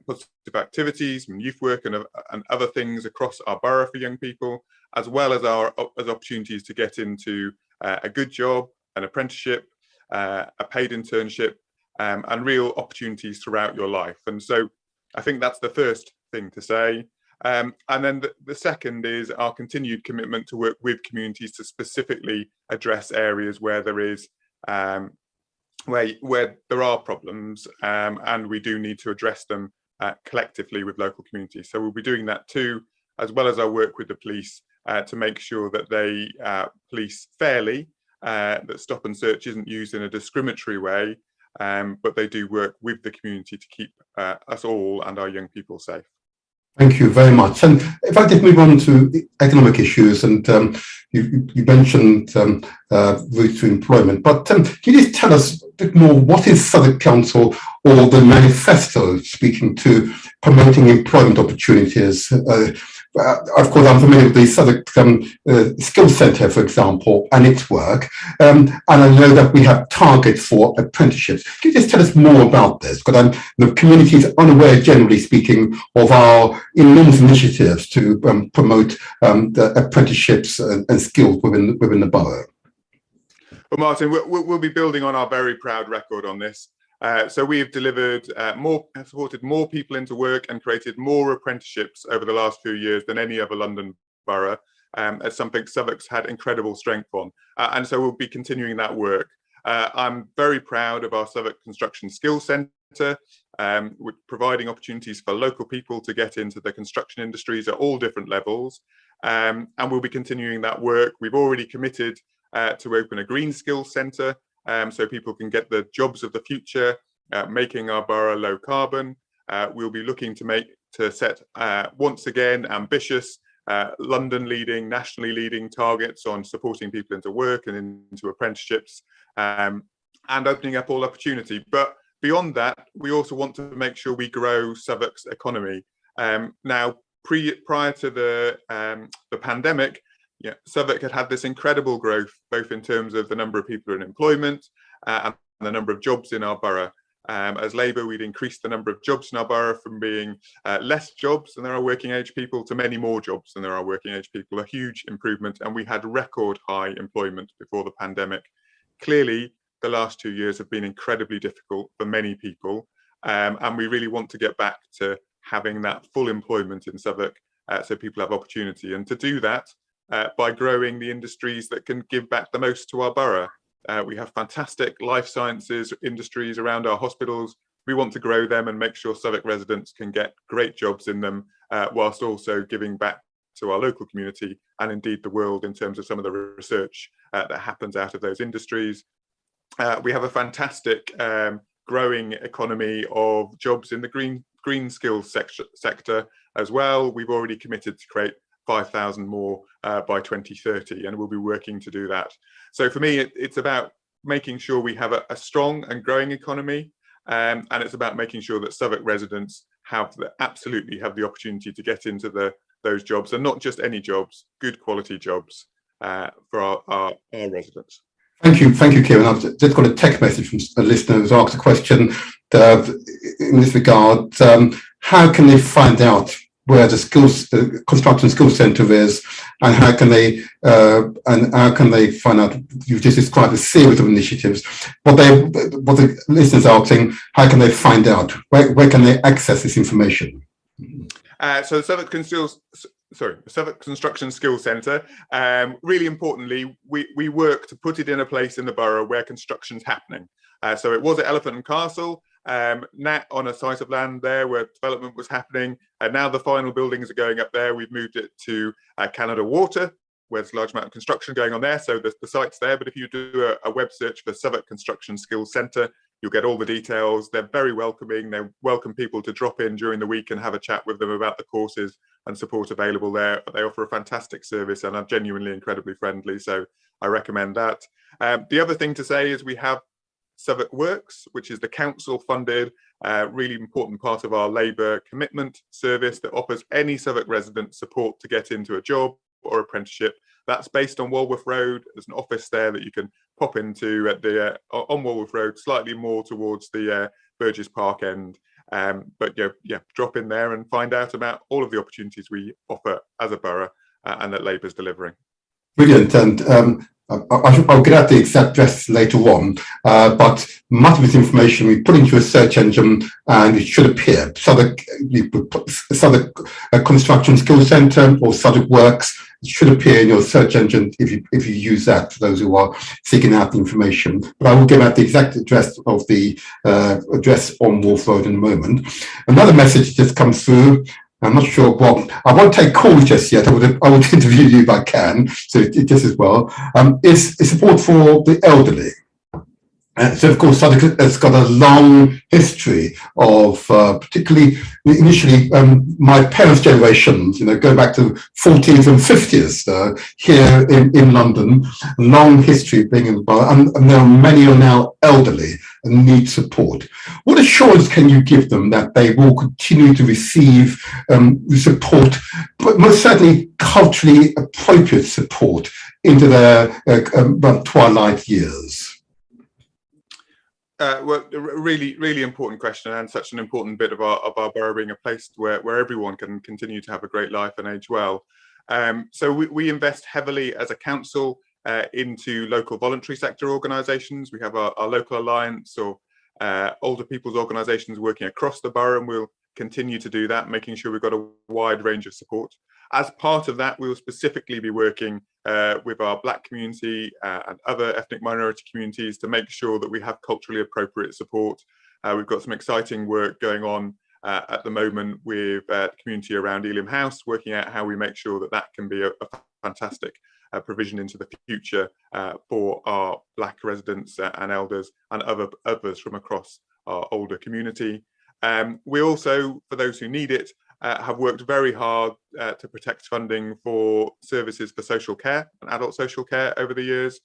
Speaker 3: activities and youth work and other things across our borough for young people, as well as as opportunities to get into a good job, an apprenticeship, a paid internship, and real opportunities throughout your life. And so I think that's the first thing to say. And then the second is our continued commitment to work with communities to specifically address areas where there is where there are problems, and we do need to address them collectively with local communities. So we'll be doing that too, as well as our work with the police to make sure that they police fairly, that stop and search isn't used in a discriminatory way, but they do work with the community to keep us all and our young people safe.
Speaker 2: Thank you very much. And if I just move on to the economic issues, and you mentioned routes to employment, but can you just tell us a bit more, what is Southwark Council or the manifesto speaking to promoting employment opportunities? Of course, I'm familiar with the Southwark Skills Centre, for example, and its work. And I know that we have targets for apprenticeships. Can you just tell us more about this? Because the community is unaware, generally speaking, of our enormous initiatives to promote the apprenticeships and skills within the borough.
Speaker 3: Well, Martin, we'll be building on our very proud record on this. So we've delivered supported more people into work and created more apprenticeships over the last few years than any other London borough. As something Southwark's had incredible strength on. And so we'll be continuing that work. I'm very proud of our Southwark Construction Skills Centre, providing opportunities for local people to get into the construction industries at all different levels. And we'll be continuing that work. We've already committed to open a Green Skills Centre, so people can get the jobs of the future, making our borough low carbon. We'll be looking to set once again ambitious London leading, nationally leading targets on supporting people into work and into apprenticeships, and opening up all opportunity. But beyond that, we also want to make sure we grow Southwark's economy. Now, prior to the pandemic, Southwark had this incredible growth, both in terms of the number of people in employment and the number of jobs in our borough. As Labour, we'd increased the number of jobs in our borough from being less jobs than there are working age people to many more jobs than there are working age people, a huge improvement. And we had record high employment before the pandemic. Clearly, the last 2 years have been incredibly difficult for many people. And we really want to get back to having that full employment in Southwark, so people have opportunity. And to do that, by growing the industries that can give back the most to our borough. We have fantastic life sciences industries around our hospitals. We want to grow them and make sure Southwark residents can get great jobs in them, whilst also giving back to our local community and indeed the world in terms of some of the research that happens out of those industries. We have a fantastic growing economy of jobs in the green skills sector as well. We've already committed to create 5,000 more by 2030, and we'll be working to do that. So for me, it's about making sure we have a strong and growing economy, and it's about making sure that Southwark residents absolutely have the opportunity to get into those jobs, and not just any jobs, good quality jobs for our residents.
Speaker 2: Thank you, Kieran. I've just got a text message from a listener who's asked a question in this regard. How can they find out where the construction skills centre is, and how can they find out? You've just described a series of initiatives. What the listeners are asking, how can they find out? Where can they access this information?
Speaker 3: So Southwark Construction Skills Centre, really importantly, we work to put it in a place in the borough where construction's happening. So it was at Elephant and Castle, now on a site of land there where development was happening, and now the final buildings are going up there. We've moved it to Canada Water, where there's a large amount of construction going on there. So the site's there, but if you do a web search for Southwark Construction Skills Centre, you'll get all the details. They're very welcoming. They welcome people to drop in during the week and have a chat with them about the courses and support available there. They offer a fantastic service and are genuinely incredibly friendly. So I recommend that. The other thing to say is we have Southwark Works, which is the council funded, really important part of our Labour commitment service that offers any Southwark resident support to get into a job or apprenticeship. That's based on Walworth Road. There's an office there that you can pop into at on Walworth Road, slightly more towards the Burgess Park end. But drop in there and find out about all of the opportunities we offer as a borough and that Labour's delivering. Brilliant.
Speaker 2: And I'll get at the exact address later on, but much of this information we put into a search engine and it should appear. Southwark Construction Skills Centre or Southwark Works, it should appear in your search engine if you use that for those who are seeking out the information. But I will give out the exact address of the address on Wolf Road in a moment. Another message just comes through. I'm not sure what, I won't take calls just yet. I would interview you if I can, so just as well. Is support for the elderly. So, of course, Southwark has got a long history of, particularly initially, my parents' generations, going back to 40s and 50s here in London, long history of being in the borough, and there are many are now elderly and need support. What assurance can you give them that they will continue to receive support, but most certainly culturally appropriate support into their twilight years?
Speaker 3: Well, a really important question, and such an important bit of our borough being a place where everyone can continue to have a great life and age well. So we invest heavily as a council into local voluntary sector organisations. We have our local alliance or older people's organisations working across the borough, and we'll continue to do that, making sure we've got a wide range of support. As part of that, we will specifically be working with our Black community and other ethnic minority communities to make sure that we have culturally appropriate support. We've got some exciting work going on at the moment with the community around Ealing House, working out how we make sure that can be a fantastic provision into the future for our Black residents and elders and others from across our older community. We also, for those who need it, have worked very hard to protect funding for services for social care and adult social care over the years.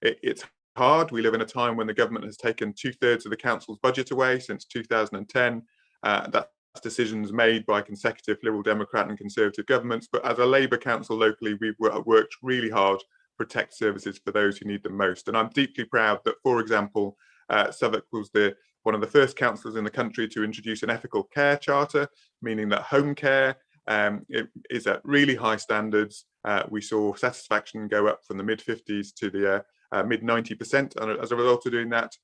Speaker 3: It's hard. We live in a time when the government has taken 2/3 of the council's budget away since 2010. That's decisions made by consecutive Liberal Democrat and Conservative governments. But as a Labour council locally, we've worked really hard to protect services for those who need them most. And I'm deeply proud that, for example, Southwark was one of the first councils in the country to introduce an ethical care charter, meaning that home care is at really high standards. We saw satisfaction go up from the mid-50s to the mid-90% as a result of doing that.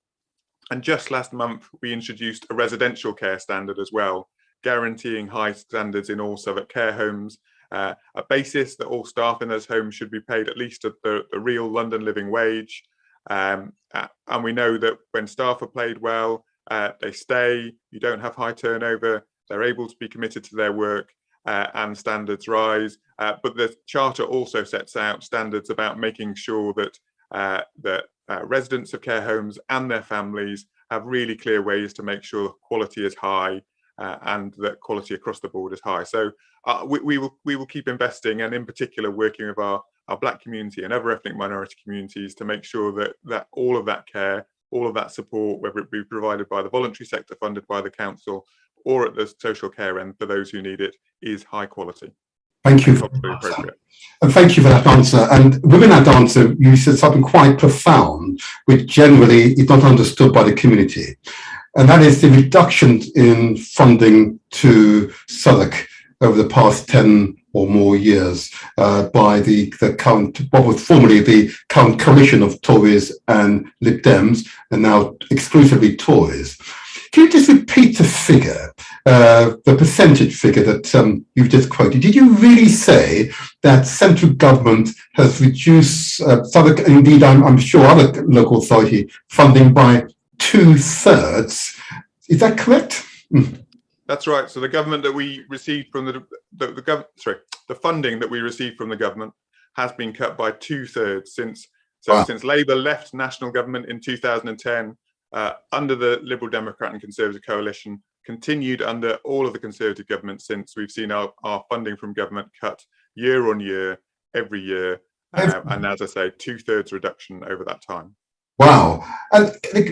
Speaker 3: And just last month, we introduced a residential care standard as well, guaranteeing high standards in all Southwark care homes, a basis that all staff in those homes should be paid at least at the real London living wage. And we know that when staff are paid well, they stay, you don't have high turnover, they're able to be committed to their work, and standards rise. But the charter also sets out standards about making sure that residents of care homes and their families have really clear ways to make sure quality is high and that quality across the board is high. So we will keep investing, and in particular working with our Black community and other ethnic minority communities to make sure that all of that care, all of that support, whether it be provided by the voluntary sector funded by the council or at the social care end for those who need it, is high quality.
Speaker 2: Thank you for that answer. And thank you for that answer. And within that answer, you said something quite profound, which generally is not understood by the community. And that is the reduction in funding to Southwark over the past 10 or more years by the current, what was formerly the current coalition of Tories and Lib Dems, and now exclusively Tories. Can you just repeat the figure, the percentage figure that you've just quoted? Did you really say that central government has reduced Southwark, indeed I'm sure other local authority funding by 2/3? Is that correct?
Speaker 3: That's right. So the government that we received from the funding that we received from the government has been cut by 2/3 since Labour left national government in 2010. Under the Liberal Democrat and Conservative coalition, continued under all of the Conservative governments since. We've seen our funding from government cut year on year, every year, and as I say, 2/3 reduction over that time.
Speaker 2: Wow. And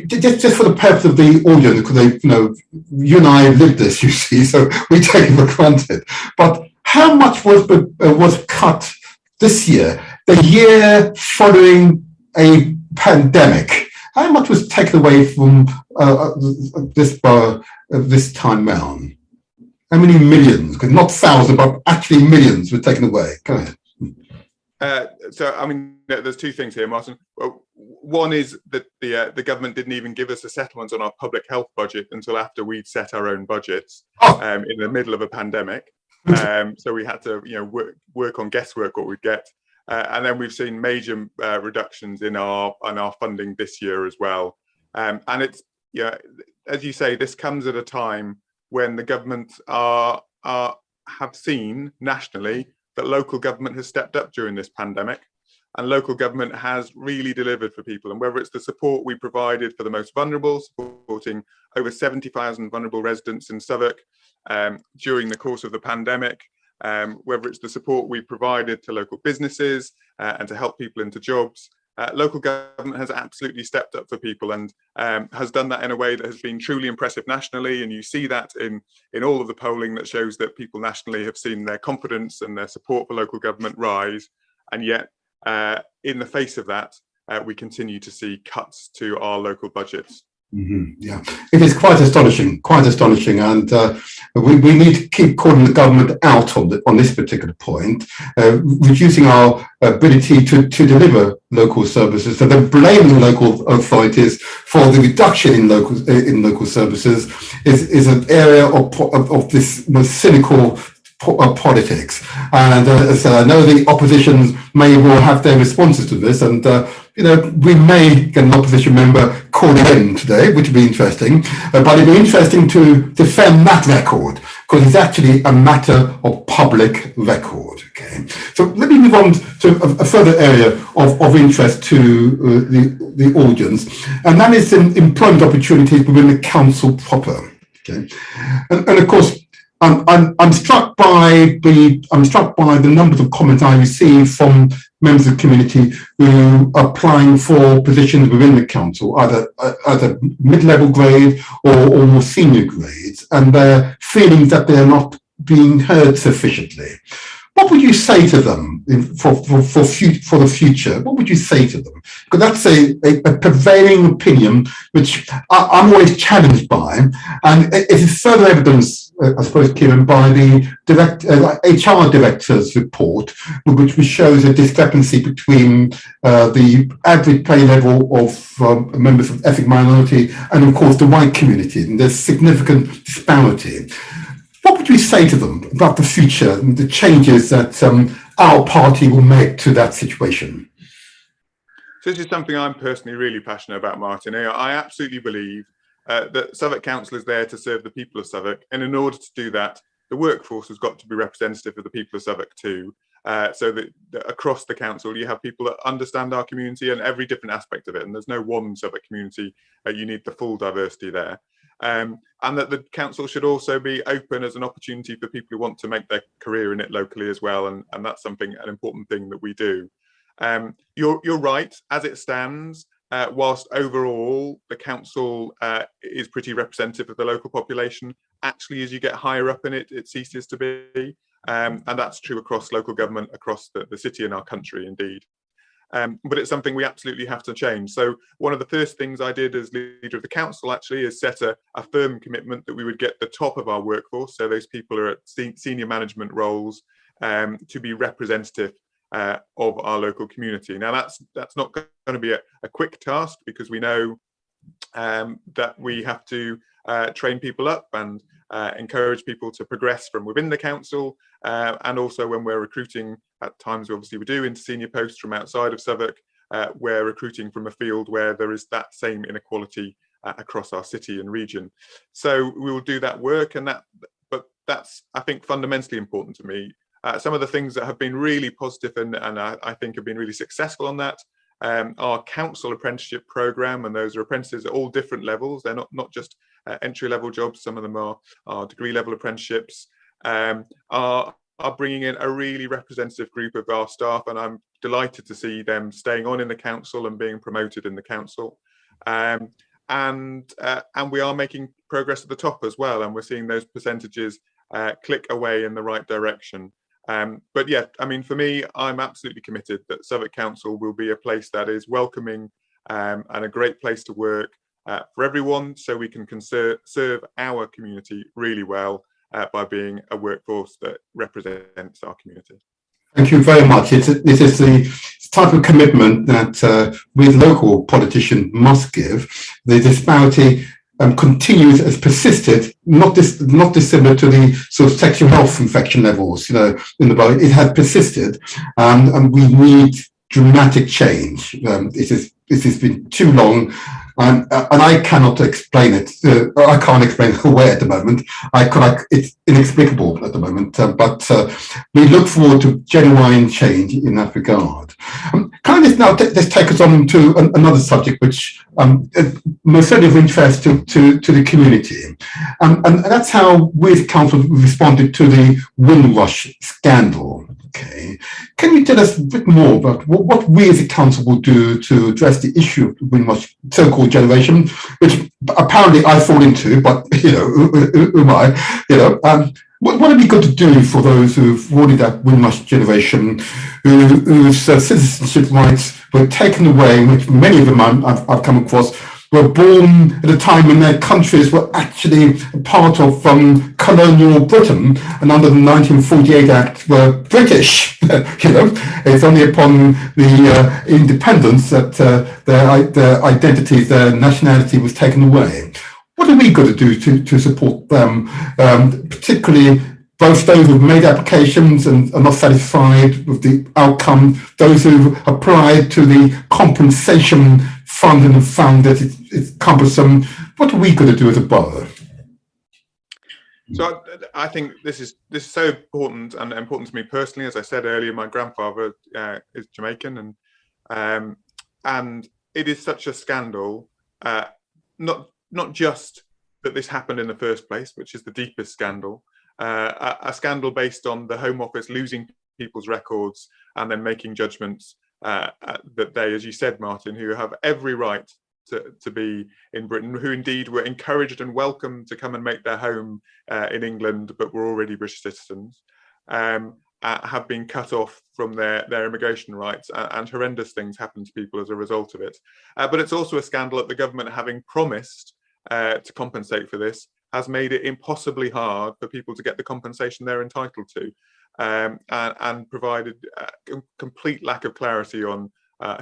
Speaker 2: just for the purpose of the audience, because you and I have lived this, you see, so we take it for granted. But how much was cut this year, the year following a pandemic? How much was taken away from this time round? How many millions? Because not thousands, but actually millions were taken away. Go ahead.
Speaker 3: So, I mean, there's two things here, Martin. One is that the government didn't even give us a settlement on our public health budget until after we'd set our own budgets in the middle of a pandemic. So we had to, work on guesswork what we'd get. And then we've seen major reductions in our funding this year as well. And it's, as you say, this comes at a time when the government have seen nationally that local government has stepped up during this pandemic. and local government has really delivered for people. And whether it's the support we provided for the most vulnerable, supporting over 70,000 vulnerable residents in Southwark during the course of the pandemic, whether it's the support we provided to local businesses and to help people into jobs, local government has absolutely stepped up for people and has done that in a way that has been truly impressive nationally. And you see that in all of the polling that shows that people nationally have seen their confidence and their support for local government rise. And yet, in the face of that, we continue to see cuts to our local budgets.
Speaker 2: Yeah, it is quite astonishing, and we need to keep calling the government out on this particular point, reducing our ability to deliver local services. So then blaming the local authorities for the reduction in local services is an area of this most cynical politics. And so I know the opposition may well have their responses to this, and we may get an opposition member calling in today, which would be interesting. But it'd be interesting to defend that record, because it's actually a matter of public record. Okay, so let me move on to a further area of interest to the audience, and that is employment opportunities within the council proper. Okay, and of course, I'm struck by the numbers of comments I receive from members of the community who are applying for positions within the council, either mid-level grade or more senior grades, and their feelings that they are not being heard sufficiently. What would you say to them for the future? What would you say to them? Because that's a prevailing opinion, which I'm always challenged by, and it is further evidence, I suppose, Kieran, by the HR director's report, which shows a discrepancy between the average pay level of members of ethnic minority and, of course, the white community, and there's significant disparity. What would you say to them about the future and the changes that our party will make to that situation?
Speaker 3: So this is something I'm personally really passionate about, Martin. I absolutely believe that Southwark Council is there to serve the people of Southwark, and in order to do that, the workforce has got to be representative of the people of Southwark too, so that across the council you have people that understand our community and every different aspect of it, and there's no one Southwark community, you need the full diversity there. And that the council should also be open as an opportunity for people who want to make their career in it locally as well, and that's an important thing that we do. You're right, as it stands, whilst overall the council is pretty representative of the local population, actually as you get higher up in it, it ceases to be, and that's true across local government, across the city and our country indeed. But it's something we absolutely have to change. So one of the first things I did as leader of the council actually is set a firm commitment that we would get the top of our workforce, so those people who are at senior management roles, to be representative of our local community. Now that's not going to be a quick task, because we know that we have to train people up and encourage people to progress from within the council, and also when we're recruiting, at times obviously we do, into senior posts from outside of Southwark, we're recruiting from a field where there is that same inequality across our city and region. So we will do that work, but that's, I think, fundamentally important to me. Some of the things that have been really positive and I think have been really successful on that, our council apprenticeship programme, and those are apprentices at all different levels. They're not just entry-level jobs. Some of them are degree-level apprenticeships, are bringing in a really representative group of our staff, and I'm delighted to see them staying on in the council and being promoted in the council. And we are making progress at the top as well, and we're seeing those percentages click away in the right direction. But yeah, I mean, for me, I'm absolutely committed that Southwark Council will be a place that is welcoming and a great place to work for everyone, so we can serve our community really well by being a workforce that represents our community.
Speaker 2: Thank you very much. This is the type of commitment that we local politicians must give. The disparity continues, has persisted, not dissimilar to the sort of sexual health infection levels, in the body. It has persisted, and we need dramatic change. It has been too long, and I cannot explain it. I can't explain it away at the moment. It's inexplicable at the moment, but we look forward to genuine change in that regard. Can I just now just take us on to another subject, which most certainly of interest to the community, and that's how we as council responded to the Windrush scandal. Okay, can you tell us a bit more about what we as a council will do to address the issue of the Windrush so-called generation, which apparently I fall into, but who am I? What are we going to do for those who've already that Windrush generation, whose citizenship rights were taken away, which many of them I've come across, were born at a time when their countries were actually part of colonial Britain, and under the 1948 Act were British. It's only upon the independence that their identity, their nationality was taken away. What are we going to do to support them, particularly both those who've made applications and are not satisfied with the outcome, those who applied to the compensation fund and have found that it's cumbersome? What are we going to do as a borough?
Speaker 3: So I think this is so important, and important to me personally. As I said earlier, my grandfather is Jamaican, and it is such a scandal. Not just that this happened in the first place, which is the deepest scandal, a scandal based on the Home Office losing people's records and then making judgments that they, as you said, Martin, who have every right to be in Britain, who indeed were encouraged and welcomed to come and make their home in England, but were already British citizens, have been cut off from their immigration rights, and horrendous things happen to people as a result of it. But it's also a scandal that the government, having promised to compensate for this, has made it impossibly hard for people to get the compensation they're entitled to, and provided a complete lack of clarity on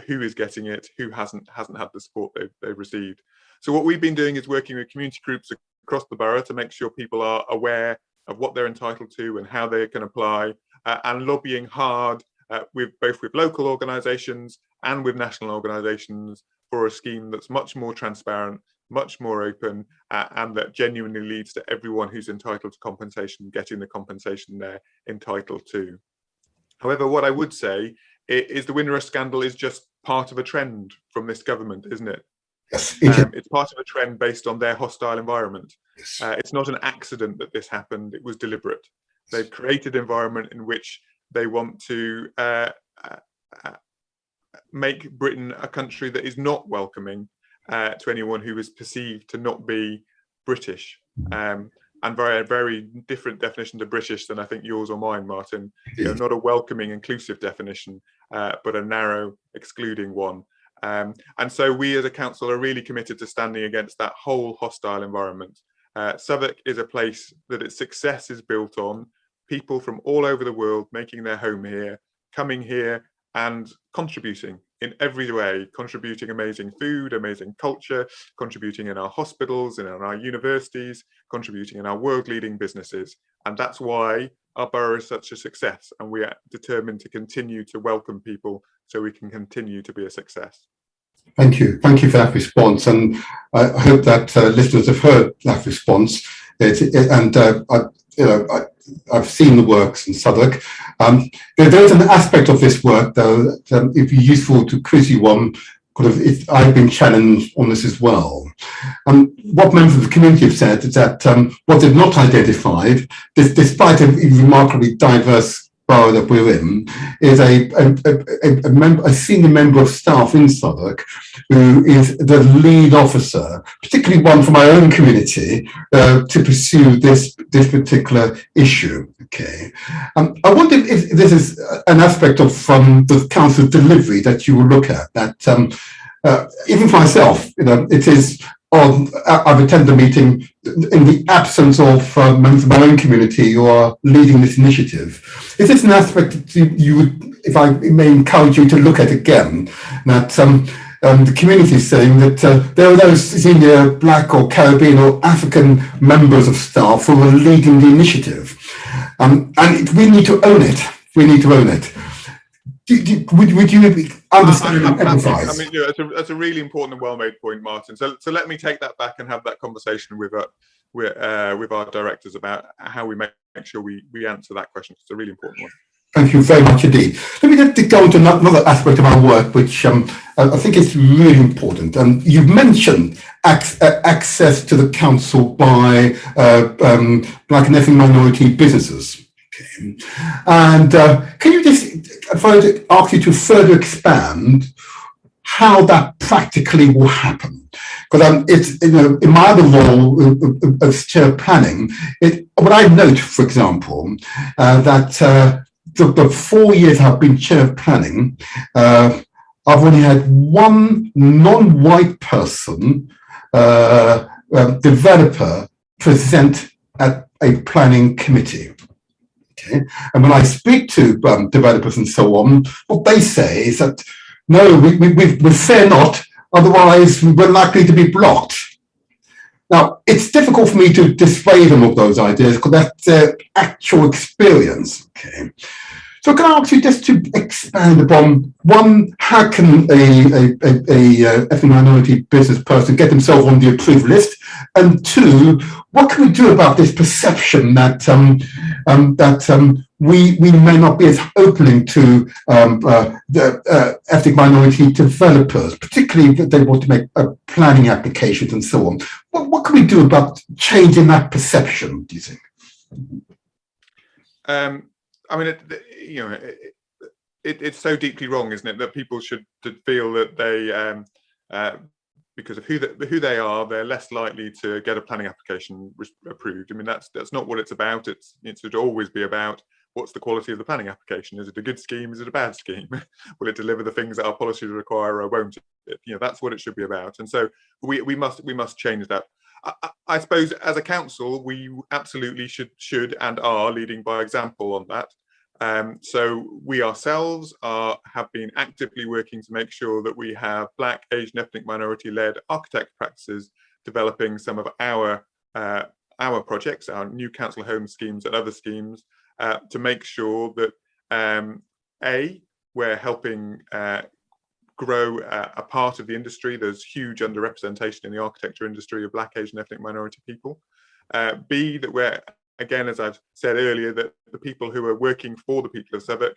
Speaker 3: who is getting it, who hasn't had the support they've received. So what we've been doing is working with community groups across the borough to make sure people are aware of what they're entitled to and how they can apply, and lobbying hard with local organisations and with national organisations for a scheme that's much more transparent, much more open, and that genuinely leads to everyone who's entitled to compensation getting the compensation they're entitled to. However, what I would say is the Windrush scandal is just part of a trend from this government, isn't it?
Speaker 2: Yes,
Speaker 3: it's part of a trend based on their hostile environment.
Speaker 2: Yes.
Speaker 3: It's not an accident that this happened, it was deliberate. They've created an environment in which they want to make Britain a country that is not welcoming to anyone who is perceived to not be British, and very, very different definition to British than I think yours or mine, Martin. Not a welcoming, inclusive definition, but a narrow, excluding one. And so we as a council are really committed to standing against that whole hostile environment. Southwark is a place that its success is built on people from all over the world making their home here, coming here and contributing in every way, contributing amazing food, amazing culture, contributing in our hospitals and in our universities, contributing in our world-leading businesses. And that's why our borough is such a success, and we are determined to continue to welcome people so we can continue to be a success.
Speaker 2: Thank you for that response, and I hope that listeners have heard that response. I've seen the works in Southwark. There's an aspect of this work, though, that it'd be useful to quiz you on. I've been challenged on this as well. What members of the community have said is that what they've not identified, despite a remarkably diverse borough that we're in, is a senior member of staff in Southwark who is the lead officer, particularly one from my own community, to pursue this particular issue. Okay, I wonder if this is an aspect of the council's delivery that you will look at. That even for myself, it is. I've attended a meeting in the absence of members of my own community who are leading this initiative. Is this an aspect that you would, if I may encourage you to look at again, that the community is saying that there are those senior Black or Caribbean or African members of staff who are leading the initiative, and we need to own it. We need to own it. Would you understand and empathise?
Speaker 3: I mean, that's a really important and well-made point, Martin. So let me take that back and have that conversation with our directors about how we make sure we answer that question. It's a really important one.
Speaker 2: Thank you very much indeed. Let me just go into another aspect of our work, which I think is really important. You've mentioned access to the council by black and ethnic minority businesses. Okay. And can you just, if I were to ask you to further expand how that practically will happen? Because it's, in my other role as chair of planning, what I note, for example, that the 4 years I've been chair of planning, I've only had one non-white person, developer, present at a planning committee. Okay, and when I speak to developers and so on, what they say is that no, we fear not, otherwise we're likely to be blocked. Now, it's difficult for me to dissuade them of those ideas because that's their actual experience. Okay. So can I ask you just to expand upon, one, how can a ethnic minority business person get themselves on the approved list? And two, what can we do about this perception that we may not be as opening to the ethnic minority developers, particularly if they want to make planning applications and so on? What can we do about changing that perception, do you think?
Speaker 3: I mean, it's so deeply wrong, isn't it, that people should feel that they, because of who they are, they're less likely to get a planning application approved. I mean, that's not what it's about. It should always be about what's the quality of the planning application. Is it a good scheme? Is it a bad scheme? Will it deliver the things that our policies require, or won't it? That's what it should be about. And so we must change that. I suppose as a council, we absolutely should and are leading by example on that. So we ourselves have been actively working to make sure that we have Black, Asian, ethnic minority-led architect practices developing some of our projects, our new council home schemes and other schemes, to make sure that we're helping grow a part of the industry. There's huge underrepresentation in the architecture industry of Black, Asian, ethnic minority people. B, that we're, again, as I've said earlier, that the people who are working for the people of Southwark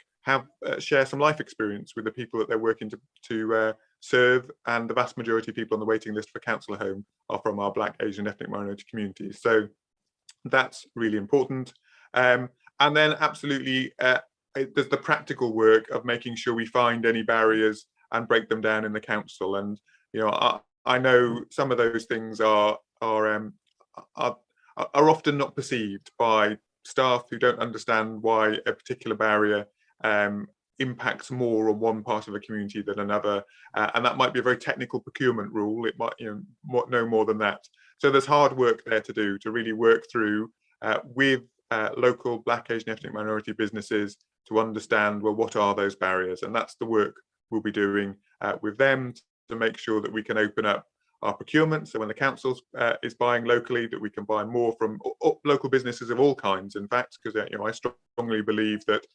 Speaker 3: share some life experience with the people that they're working to serve, and the vast majority of people on the waiting list for council home are from our Black, Asian, ethnic minority communities. So that's really important. And then absolutely, there's the practical work of making sure we find any barriers and break them down in the council. And I know some of those things are often not perceived by staff who don't understand why a particular barrier impacts more on one part of a community than another, and that might be a very technical procurement rule. It might, no more than that. So there's hard work there to do, to really work through with local Black, Asian, ethnic minority businesses to understand, well, what are those barriers? And that's the work we'll be doing with them to make sure that we can open up our procurement. So when the council is buying locally, that we can buy more from local businesses of all kinds, in fact, because I strongly believe that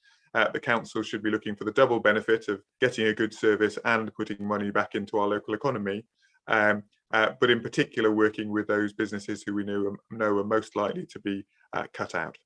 Speaker 3: the council should be looking for the double benefit of getting a good service and putting money back into our local economy. But in particular, working with those businesses who we know are most likely to be cut out.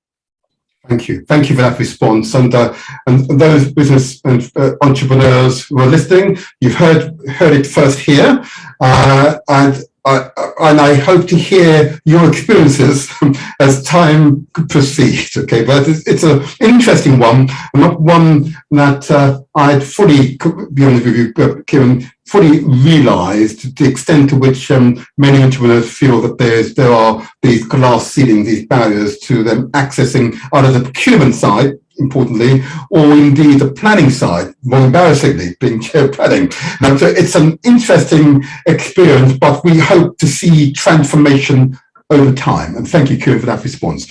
Speaker 2: Thank you for that response. And those business and entrepreneurs who are listening, you've heard it first here, and I hope to hear your experiences as time proceeds. Okay, but it's an interesting one, and not one that I'd fully, to be honest with you, Kieran, fully realised the extent to which many entrepreneurs feel that there are these glass ceilings, these barriers to them accessing either the procurement side, importantly, or indeed the planning side, more embarrassingly, being chair planning. And so it's an interesting experience, but we hope to see transformation over time. And thank you, Kieran, for that response.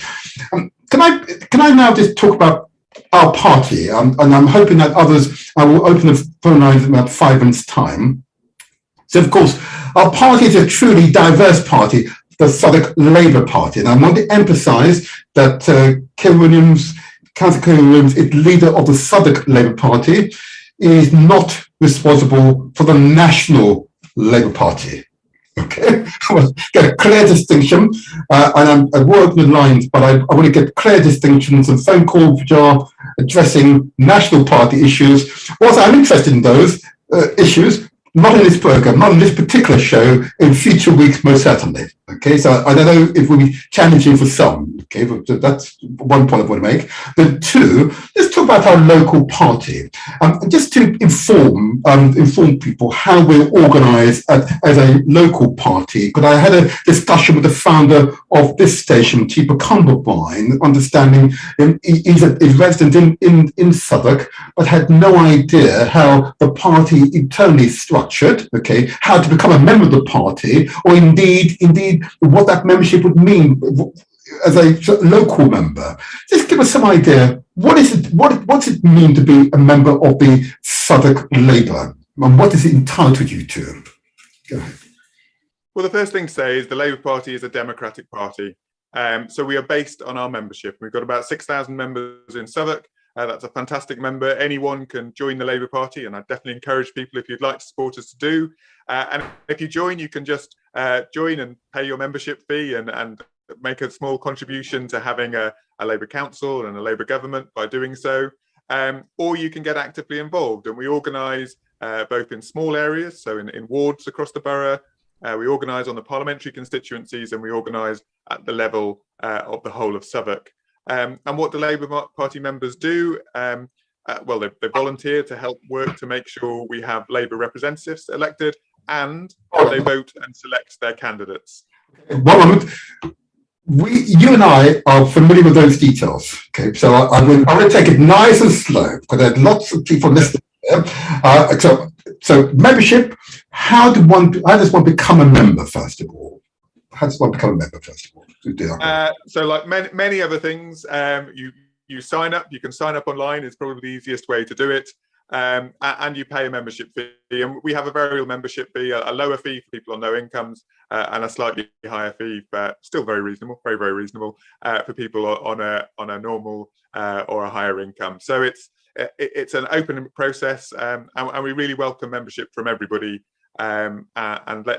Speaker 2: Can I now just talk about our party? And I'm hoping that I will open the phone lines in about 5 minutes' time. So, of course, our party is a truly diverse party, the Southwark Labour Party. And I want to emphasise that Councillor Kieran Williams, leader of the Southwark Labour Party, is not responsible for the National Labour Party. Okay, I want to get a clear distinction, and I work with lines, but I want to get clear distinctions. And phone calls which are addressing national party issues. Whilst I'm interested in those issues, not in this program, not in this particular show, in future weeks, most certainly. Okay, so I don't know if it will be challenging for some. Okay, but that's one point I want to make. But two, let's talk about our local party. Just to inform people how we're organised as a local party, because I had a discussion with the founder of this station, Chipa Cumberbine, understanding he's resident in Southwark, but had no idea how the party internally is structured, okay, how to become a member of the party, or indeed what that membership would mean as a local member. Just give us some idea. What's it mean to be a member of the Southwark Labour, and what does it entitle you to? Go ahead.
Speaker 3: Well, the first thing to say is the Labour Party is a democratic party. So we are based on our membership. We've got about 6,000 members in Southwark. That's a fantastic member. Anyone can join the Labour Party, and I definitely encourage people, if you'd like to support us, to do. And if you join, you can just join and pay your membership fee and make a small contribution to having a Labour council and a Labour government by doing so. Or you can get actively involved, and we organise both in small areas, so in wards across the borough. We organise on the parliamentary constituencies, and we organise at the level of the whole of Southwark. And what do Labour Party members do? Well, they volunteer to help work to make sure we have Labour representatives elected, and they vote and select their candidates.
Speaker 2: One moment. You and I are familiar with those details. Okay, so I'm going to take it nice and slow, because there are lots of people listening there. So membership. How does one become a member, first of all? How does one become a member, first of all?
Speaker 3: So like many other things, you sign up. You can sign up online. It's probably the easiest way to do it. And you pay a membership fee. And we have a variable membership fee, a lower fee for people on low incomes, and a slightly higher fee, but still very reasonable, very, very reasonable for people on a normal or a higher income. So it's an open process, and we really welcome membership from everybody. And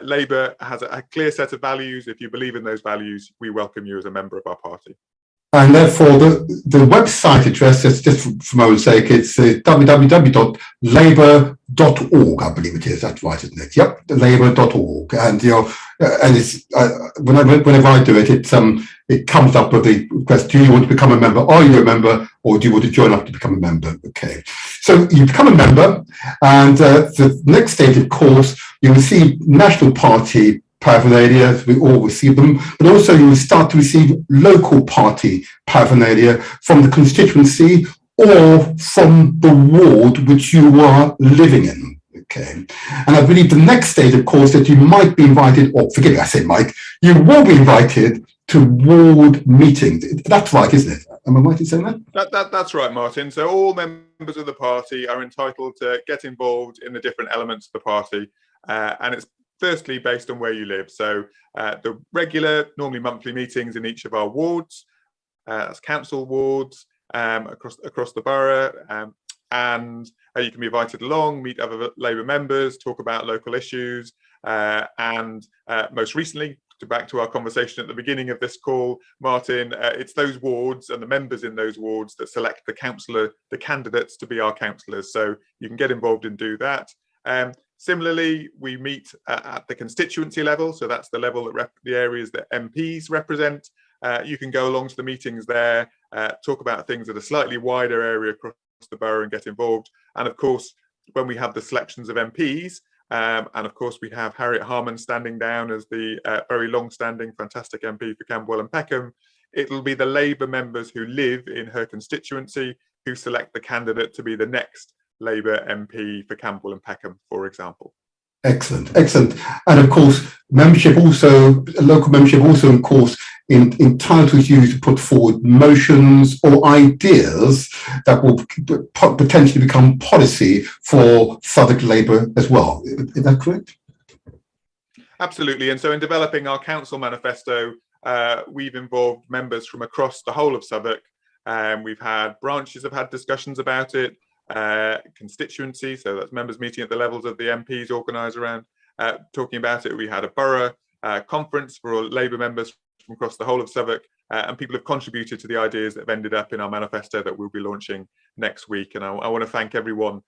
Speaker 3: Labour has a clear set of values. If you believe in those values, we welcome you as a member of our party.
Speaker 2: And therefore, the website address, just for my own sake, it's www.labour.org, I believe it is. That's right, isn't it? Yep, labour.org. And it's whenever I do it, it comes up with the request: do you want to become a member? Are you a member, or do you want to join up to become a member? Okay, so you become a member, and the next stage, of course, you receive National Party paraphernalia. We all receive them, but also you will start to receive local party paraphernalia from the constituency or from the ward which you are living in. Okay, and I believe the next stage, of course, that you might be invited, or forgive me, I said Mike, you will be invited to ward meetings. That's right, isn't it? Am I right in saying that?
Speaker 3: That's right, Martin. So all members of the party are entitled to get involved in the different elements of the party, and it's firstly based on where you live. So the regular, normally monthly meetings in each of our wards, that's council wards across the borough, and you can be invited along, meet other Labour members, talk about local issues, and most recently, back to our conversation at the beginning of this call, Martin, it's those wards and the members in those wards that select the candidates to be our councillors. So you can get involved and do that. Similarly, we meet at the constituency level, so that's the level that the areas that MPs represent. You can go along to the meetings there, talk about things at a slightly wider area across the borough and get involved. And of course, when we have the selections of MPs, and of course we have Harriet Harman standing down as the very long-standing, fantastic MP for Camberwell and Peckham, it'll be the Labour members who live in her constituency who select the candidate to be the next Labour MP for Camberwell and Peckham, for example.
Speaker 2: Excellent. And of course, local membership also, of course, entitles you to put forward motions or ideas that will potentially become policy for Southwark Labour as well. Is that correct?
Speaker 3: Absolutely. And so in developing our council manifesto, we've involved members from across the whole of Southwark. We've had branches have had discussions about it. Constituency, so that's members meeting at the levels of the MPs organised around talking about it. We had a borough conference for all Labour members from across the whole of Southwark, and people have contributed to the ideas that have ended up in our manifesto that we'll be launching next week. And I want to thank everyone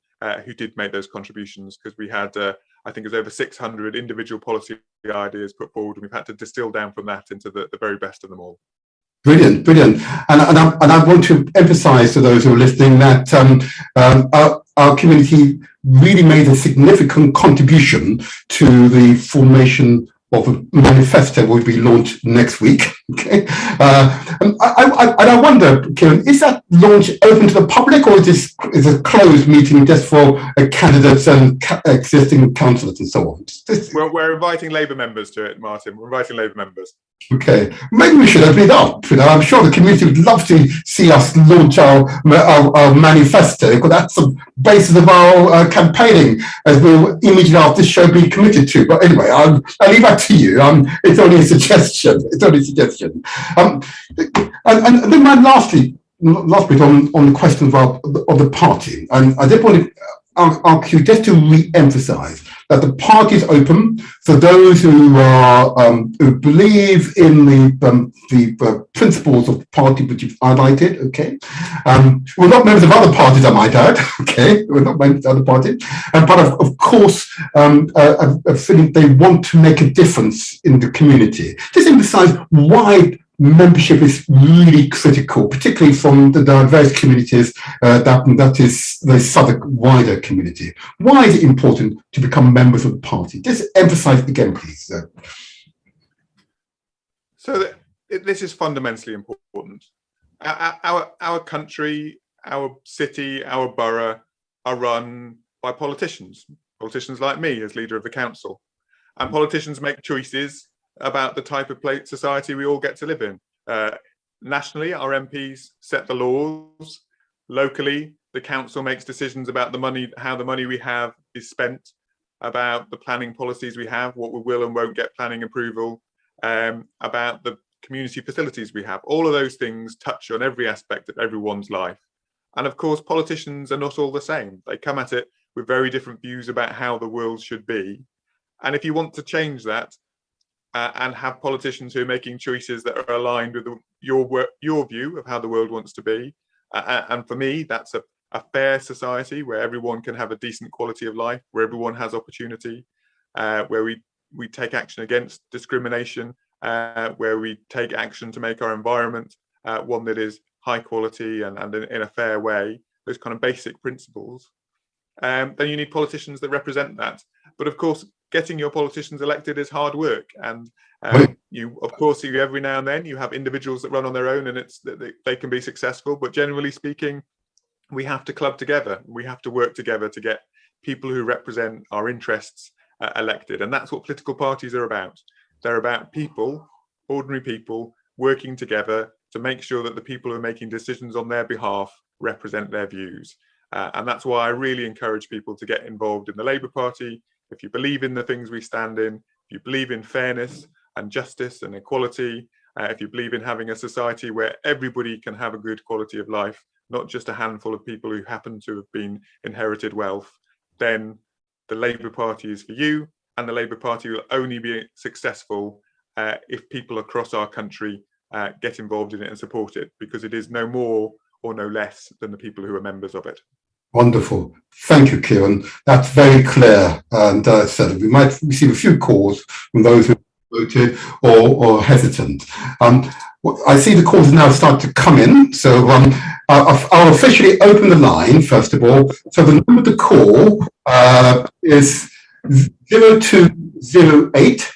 Speaker 3: who did make those contributions, because we had, I think it was over 600 individual policy ideas put forward, and we've had to distill down from that into the very best of them all.
Speaker 2: Brilliant, brilliant. And I want to emphasize to those who are listening that our community really made a significant contribution to the formation of a manifesto will be launched next week. Okay, and I wonder, Kieran, is that launch open to the public, or is a closed meeting just for candidates and existing councillors and so on?
Speaker 3: Well, we're inviting Labour members to it, Martin. We're inviting Labour members.
Speaker 2: Okay, maybe we should open it up. You know, I'm sure the community would love to see us launch our manifesto, because that's the basis of our campaigning, as we'll immediately after this show be committed to. But anyway, I'll leave that to you. It's only a suggestion. It's only a suggestion. And then my last bit on the question of the party, and I did want to ask you just to re-emphasise that the party is open for those who are who believe in the principles of the party which you've highlighted. Okay, we're not members of other parties, I might add. Okay, we're not members of other parties, but of course, a feeling they want to make a difference in the community. Just emphasise why membership is really critical, particularly from the diverse communities that is the Southwark wider community. Why is it important to become members of the party? Just emphasise again, please.
Speaker 3: So this is fundamentally important. Our country, our city, our borough are run by politicians like me as leader of the council. And politicians make choices about the type of society we all get to live in. Nationally, our MPs set the laws. Locally, the council makes decisions about the money, how the money we have is spent, about the planning policies we have, what we will and won't get planning approval, about the community facilities we have. All of those things touch on every aspect of everyone's life. And of course, politicians are not all the same. They come at it with very different views about how the world should be. And if you want to change that, and have politicians who are making choices that are aligned with your view of how the world wants to be. And for me, that's a fair society where everyone can have a decent quality of life, where everyone has opportunity, where we take action against discrimination, where we take action to make our environment one that is high quality and in a fair way, those kind of basic principles. Then you need politicians that represent that. But of course, getting your politicians elected is hard work, and every now and then you have individuals that run on their own, and they can be successful. But generally speaking, we have to club together. We have to work together to get people who represent our interests elected, and that's what political parties are about. They're about people, ordinary people, working together to make sure that the people who are making decisions on their behalf represent their views. And that's why I really encourage people to get involved in the Labour Party. If you believe in the things we stand in, if you believe in fairness and justice and equality, if you believe in having a society where everybody can have a good quality of life, not just a handful of people who happen to have been inherited wealth, then the Labour Party is for you, and the Labour Party will only be successful if people across our country get involved in it and support it, because it is no more or no less than the people who are members of it.
Speaker 2: Wonderful. Thank you, Kieran. That's very clear. And so we might receive a few calls from those who voted or hesitant. I see the calls now start to come in. So I'll officially open the line, first of all. So the number to call is 0208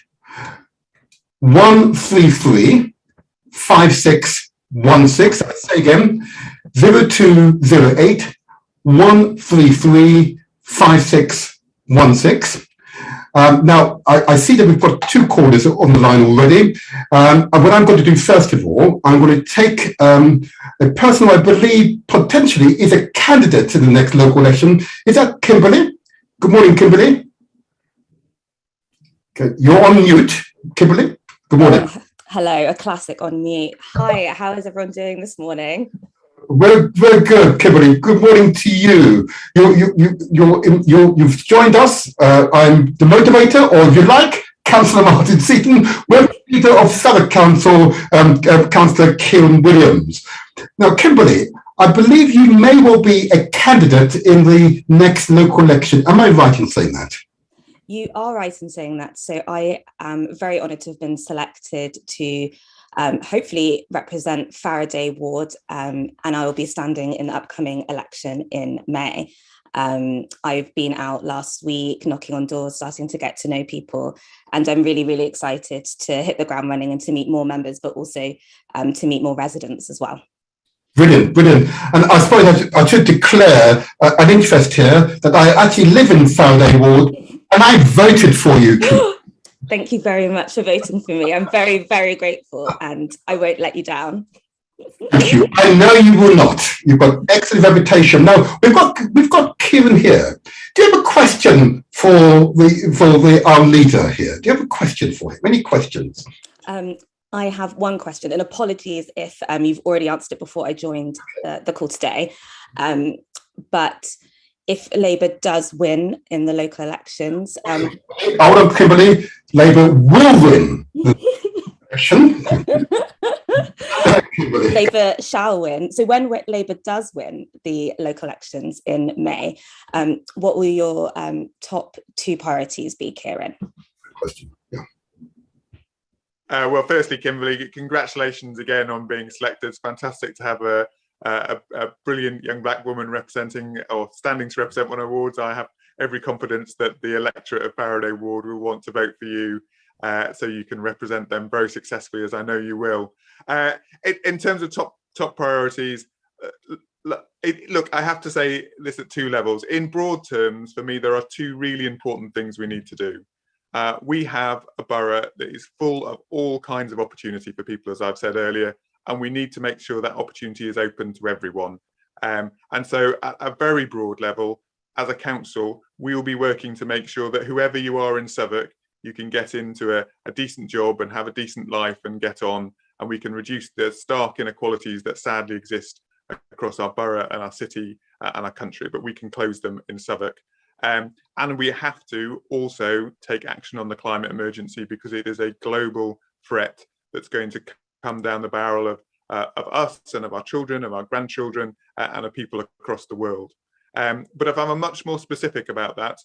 Speaker 2: 133 5616. I say again, 0208 133 5616. Now, I see that we've got two callers on the line already. And what I'm going to do, first of all, I'm going to take a person who I believe potentially is a candidate to the next local election. Is that Kimberly? Good morning, Kimberly. Okay, you're on mute, Kimberly. Good morning.
Speaker 4: Hello, a classic on mute. Hi, how is everyone doing this morning?
Speaker 2: Very, very good, Kimberly. Good morning to you. You've joined us. I'm the motivator, or if you like, Councillor Martin Seaton. Where are you leader of Southwark Council, Councillor Kieran Williams. Now, Kimberly, I believe you may well be a candidate in the next local election. Am I right in saying that?
Speaker 4: You are right in saying that. So I am very honoured to have been selected to hopefully represent Faraday Ward, and I will be standing in the upcoming election in May. I've been out last week knocking on doors, starting to get to know people, and I'm really, really excited to hit the ground running and to meet more members, but also to meet more residents as well.
Speaker 2: Brilliant, brilliant. And I suppose I should declare an interest here that I actually live in Faraday Ward and I voted for you.
Speaker 4: Thank you very much for voting for me. I'm very, very grateful and I won't let you down.
Speaker 2: Thank you. I know you will not. You've got excellent reputation. Now we've got Kieran here. Do you have a question for our leader here? Do you have a question for him? Any questions?
Speaker 4: I have one question, and apologies if you've already answered it before I joined the call today. But if Labour does win in the local elections,
Speaker 2: hold on, Kimberly. Labour will win the election.
Speaker 4: Labour shall win. So when Labour does win the local elections in May, what will your top two priorities be, Kieran?
Speaker 2: Question. Yeah.
Speaker 3: Well, firstly, Kimberly, congratulations again on being selected. It's fantastic to have a brilliant young black woman representing or standing to represent one of the wards. I have every confidence that the electorate of Faraday Ward will want to vote for you, so you can represent them very successfully, as I know you will. In terms of top priorities, look, I have to say this at two levels. In broad terms, for me, there are two really important things we need to do. We have a borough that is full of all kinds of opportunity for people, as I've said earlier, and we need to make sure that opportunity is open to everyone. And so at a very broad level, as a council, we will be working to make sure that whoever you are in Southwark, you can get into a decent job and have a decent life and get on, and we can reduce the stark inequalities that sadly exist across our borough and our city and our country, but we can close them in Southwark. And we have to also take action on the climate emergency, because it is a global threat that's going to come down the barrel of us and of our children, of our grandchildren, and of people across the world. But if I'm much more specific about that,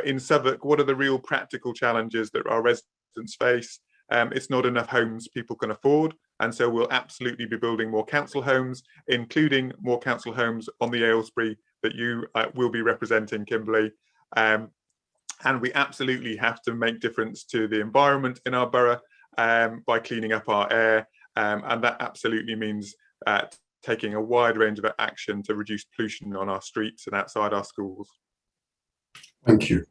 Speaker 3: in Southwark, what are the real practical challenges that our residents face? It's not enough homes people can afford, and so we'll absolutely be building more council homes, including more council homes on the Aylesbury that you will be representing, Kimberly. And we absolutely have to make difference to the environment in our borough by cleaning up our air, and that absolutely means taking a wide range of action to reduce pollution on our streets and outside our schools.
Speaker 2: Thank you.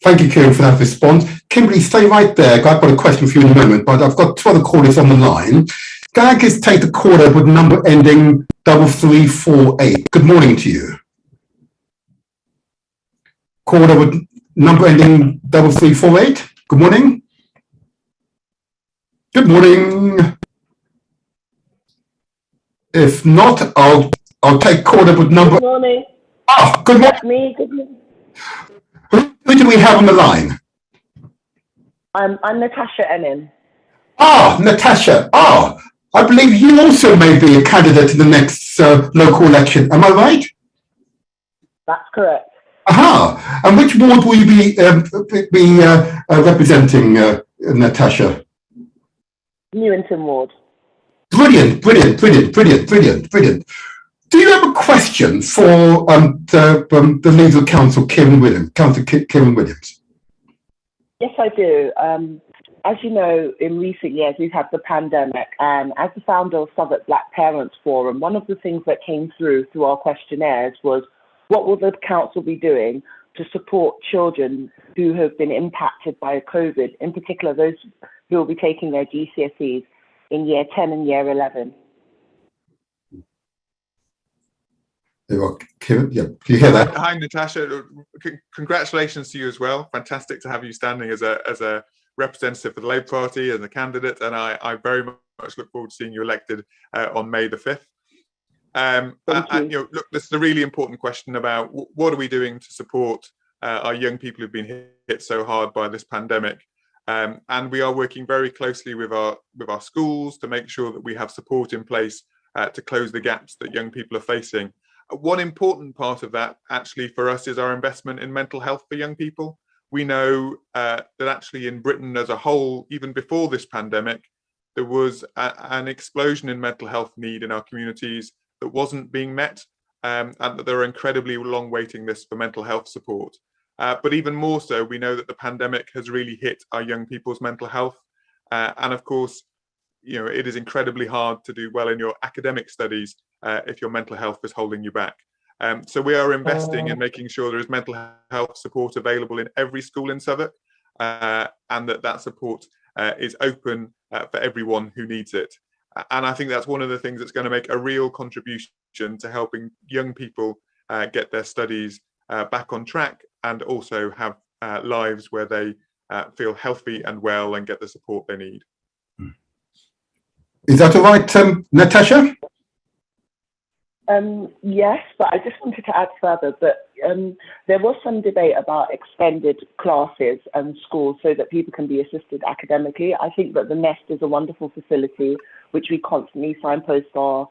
Speaker 2: Thank you, Kieran, for that response. Kimberly, stay right there. I've got a question for you in a moment, but I've got two other callers on the line. Can I just take the caller with number ending 3348? Good morning to you. Caller with number ending 3348. Good morning. Good morning. If not, I'll take caller with number.
Speaker 5: Good morning.
Speaker 2: Ah, good morning.
Speaker 5: That's me. Good morning.
Speaker 2: Who do we have on the line?
Speaker 5: I'm Natasha Ennin.
Speaker 2: Ah, Natasha. Ah, I believe you also may be a candidate in the next local election. Am I right?
Speaker 5: That's correct.
Speaker 2: Aha. And which ward will you be representing, Natasha?
Speaker 5: Newington Ward.
Speaker 2: Brilliant, brilliant, brilliant, brilliant, brilliant, brilliant. Do you have a question for the leader of council, Councillor Kieran Williams?
Speaker 5: Yes, I do. As you know, in recent years, we've had the pandemic, and as the founder of Southwark Black Parents Forum, one of the things that came through our questionnaires was, what will the council be doing to support children who have been impacted by COVID, in particular those who will be taking their GCSEs in year 10 and year 11?
Speaker 2: There you are, Kieran. Yeah, can you hear that?
Speaker 3: Hi, Natasha. Congratulations to you as well. Fantastic to have you standing as a representative for the Labour Party and a candidate, and I very much look forward to seeing you elected on May the 5th. Look, this is a really important question about what are we doing to support our young people who've been hit so hard by this pandemic. And we are working very closely with our schools to make sure that we have support in place to close the gaps that young people are facing. One important part of that actually for us is our investment in mental health for young people. We know that actually in Britain as a whole, even before this pandemic, there was an explosion in mental health need in our communities that wasn't being met, and that there are incredibly long waiting lists for mental health support. But even more so, we know that the pandemic has really hit our young people's mental health. And of course, you know, it is incredibly hard to do well in your academic studies if your mental health is holding you back. So we are investing in making sure there is mental health support available in every school in Southwark, and that support is open for everyone who needs it. And I think that's one of the things that's going to make a real contribution to helping young people get their studies back on track, and also have lives where they feel healthy and well and get the support they need.
Speaker 2: Is that all right, Natasha?
Speaker 5: Yes, but I just wanted to add further that there was some debate about extended classes and schools so that people can be assisted academically. I think that the Nest is a wonderful facility which we constantly signpost our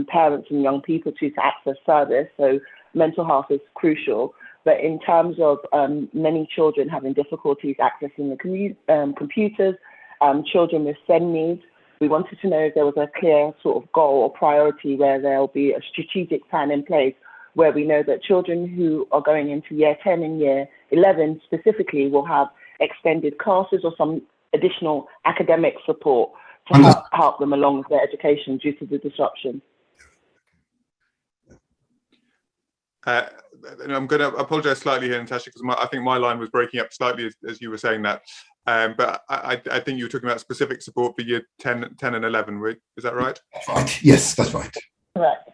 Speaker 5: parents and young people to access service. So mental health is crucial. But in terms of many children having difficulties accessing the computers, children with SEND needs, we wanted to know if there was a clear sort of goal or priority where there'll be a strategic plan in place where we know that children who are going into year 10 and year 11 specifically will have extended classes or some additional academic support to help them along with their education due to the disruption.
Speaker 3: And I'm going to apologise slightly here, Natasha, because I think my line was breaking up slightly as you were saying that. But I think you were talking about specific support for year 10 and 11. Is that right?
Speaker 2: That's right. Yes, that's right.
Speaker 5: Correct.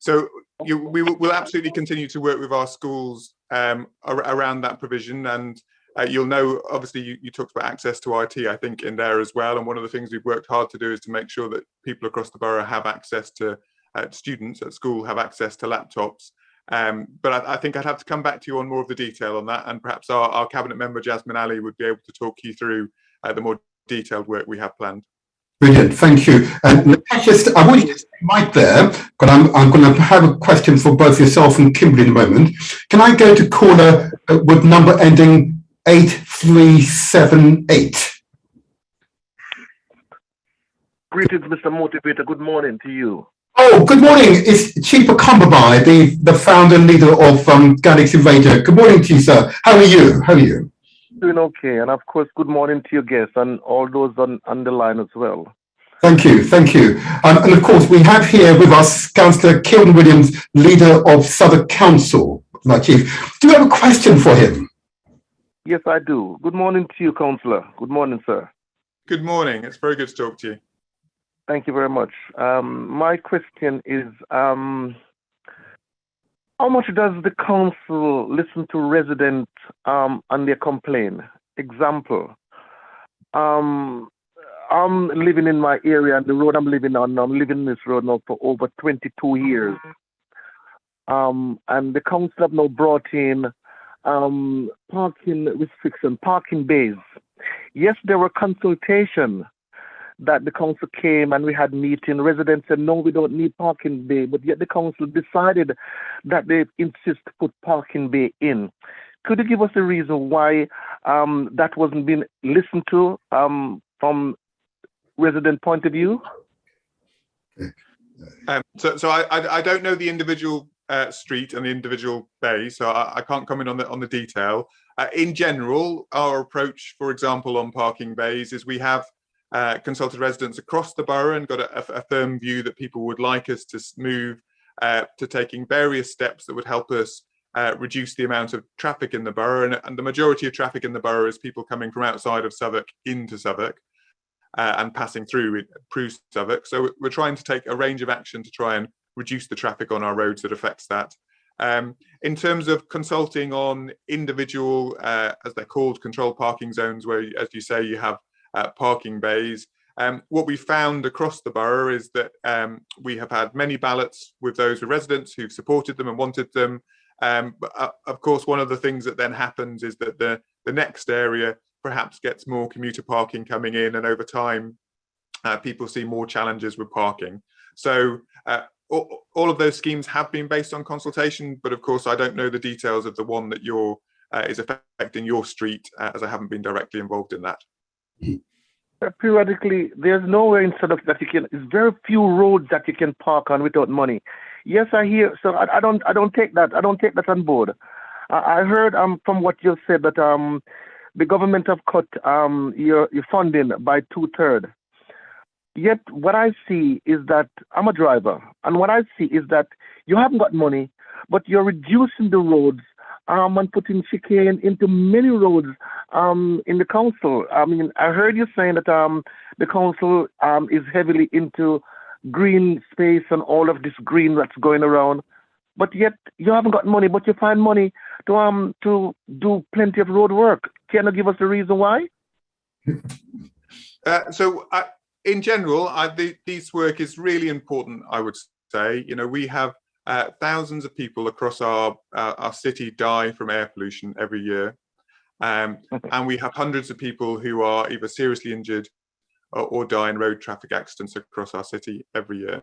Speaker 3: So we will absolutely continue to work with our schools around that provision. And you'll know, obviously, you talked about access to IT, I think, in there as well. And one of the things we've worked hard to do is to make sure that people across the borough have access to, students at school have access to laptops. But I think I'd have to come back to you on more of the detail on that, and perhaps our cabinet member Jasmine Ali would be able to talk you through the more detailed work we have planned.
Speaker 2: Brilliant, thank you. Natasha, I want you to stay right there, but I'm going to have a question for both yourself and Kimberly in a moment. Can I go to caller with number ending 8378?
Speaker 6: Greetings, Mr. Motivator. Good morning to you.
Speaker 2: Oh, good morning. It's Chief Akombabai, the founder and leader of Galaxy Radio. Good morning to you, sir. How are you?
Speaker 6: Doing okay. And of course, good morning to your guests and all those on the line as well.
Speaker 2: Thank you. And of course, we have here with us Councillor Kieran Williams, leader of Southwark Council. My chief. Do you have a question for him?
Speaker 6: Yes, I do. Good morning to you, Councillor. Good morning, sir.
Speaker 3: Good morning. It's very good to talk to you.
Speaker 6: Thank you very much. My question is, how much does the council listen to residents and their complaint? Example, I'm living in my area, and the road I'm living on, I'm living this road now for over 22 years. And the council have now brought in parking restriction, parking bays. Yes, there were consultation that the council came and we had meeting. Residents said, no, we don't need parking bay, but yet the council decided that they insist to put parking bay in. Could you give us a reason why that wasn't being listened to from resident point of view?
Speaker 3: So I don't know the individual street and the individual bay, so I can't comment on the detail. In general, our approach, for example, on parking bays is we have consulted residents across the borough and got a firm view that people would like us to move to taking various steps that would help us reduce the amount of traffic in the borough. And the majority of traffic in the borough is people coming from outside of Southwark into Southwark and passing through Southwark. So we're trying to take a range of action to try and reduce the traffic on our roads that affects that. In terms of consulting on individual, as they're called, controlled parking zones, where, as you say, you have parking bays. What we found across the borough is that we have had many ballots with those residents who've supported them and wanted them. But of course, one of the things that then happens is that the next area perhaps gets more commuter parking coming in, and over time, people see more challenges with parking. So all of those schemes have been based on consultation, but of course, I don't know the details of the one that is affecting your street, as I haven't been directly involved in that.
Speaker 6: Periodically, there's nowhere in Southwark that you can. There's very few roads that you can park on without money. Yes, I hear. So I don't take that. I don't take that on board. I heard from what you said that the government have cut your funding by 2/3. Yet what I see is that I'm a driver, and what I see is that you haven't got money, but you're reducing the roads and putting chicane into many roads in the council. I mean, I heard you saying that the council is heavily into green space and all of this green that's going around, but yet you haven't got money, but you find money to do plenty of road work. Can you give us the reason why?
Speaker 3: In general, this work is really important, I would say. You know, we have thousands of people across our city die from air pollution every year. And we have hundreds of people who are either seriously injured or die in road traffic accidents across our city every year.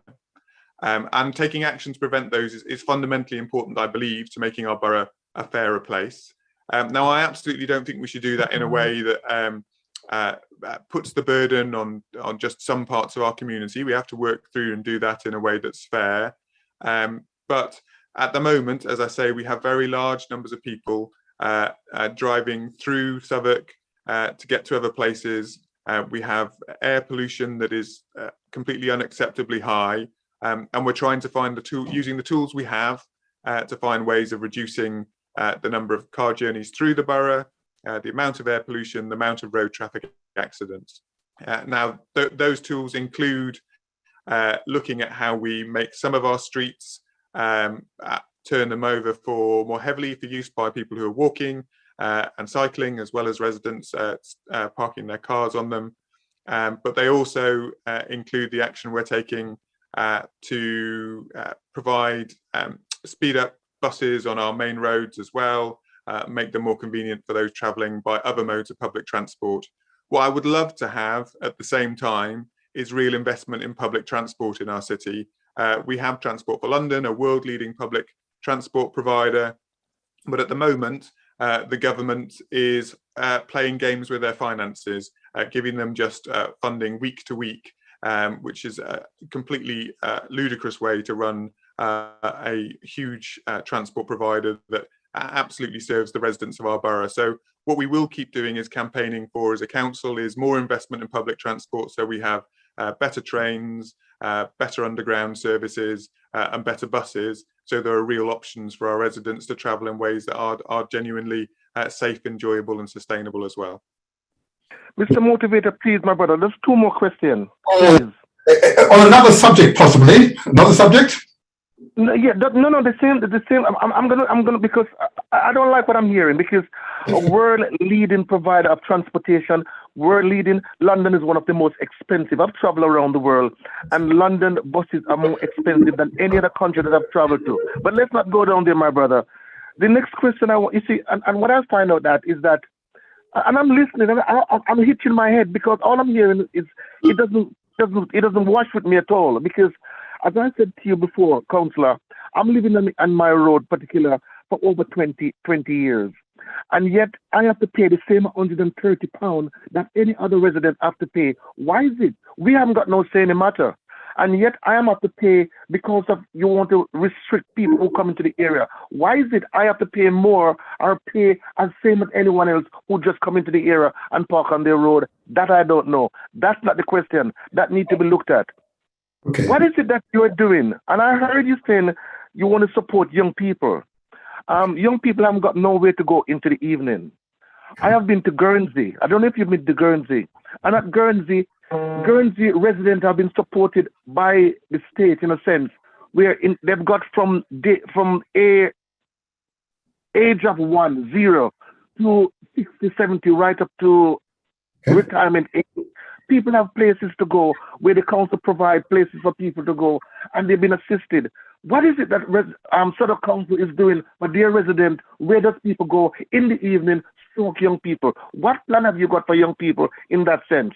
Speaker 3: And taking action to prevent those is fundamentally important, I believe, to making our borough a fairer place. Now, I absolutely don't think we should do that in a way that puts the burden on just some parts of our community. We have to work through and do that in a way that's fair. But at the moment, as I say, we have very large numbers of people driving through Southwark to get to other places. We have air pollution that is completely unacceptably high, and we're trying to find using the tools we have to find ways of reducing the number of car journeys through the borough, the amount of air pollution, the amount of road traffic accidents. Now, those tools include looking at how we make some of our streets, turn them over more heavily for use by people who are walking and cycling, as well as residents parking their cars on them. But they also include the action we're taking to provide speed up buses on our main roads as well, make them more convenient for those travelling by other modes of public transport. What I would love to have at the same time is real investment in public transport in our city. We have Transport for London, a world-leading public transport provider, but at the moment, the government is playing games with their finances, giving them just funding week to week, which is a completely ludicrous way to run a huge transport provider that absolutely serves the residents of our borough. So what we will keep doing is campaigning for as a council is more investment in public transport, so we have better trains, better underground services, and better buses, so there are real options for our residents to travel in ways that are genuinely safe, enjoyable and sustainable as well.
Speaker 6: Mr. Motivator, please, my brother, there's two more questions.
Speaker 2: On another subject, possibly. Another subject?
Speaker 6: No, yeah, no, the same. I'm gonna because I don't like what I'm hearing, because a world leading provider of transportation, London is one of the most expensive. I've traveled around the world, and London buses are more expensive than any other country that I've traveled to. But let's not go down there, my brother. The next question I want, you see, and what I find out that is that, and I'm listening, and I'm hitting my head, because all I'm hearing is it doesn't wash with me at all, because as I said to you before, Councillor, I'm living on my road particular for over 20 years. And yet I have to pay the same £130 that any other resident have to pay. Why is it? We haven't got no say in the matter. And yet I am have to pay because of you want to restrict people who come into the area. Why is it I have to pay more or pay as same as anyone else who just come into the area and park on their road? That I don't know. That's not the question. That needs to be looked at.
Speaker 2: Okay.
Speaker 6: What is it that you are doing? And I heard you saying you want to support young people. Young people haven't got nowhere to go into the evening. I have been to Guernsey. I don't know if you've been to Guernsey. And at Guernsey residents have been supported by the state in a sense, where they've got from a age of 0 to 60, 70, right up to retirement age. People have places to go where the council provide places for people to go, and they've been assisted. What is it that Southwark Council is doing for their residents? Where does people go in the evening Southwark young people? What plan have you got for young people in that sense?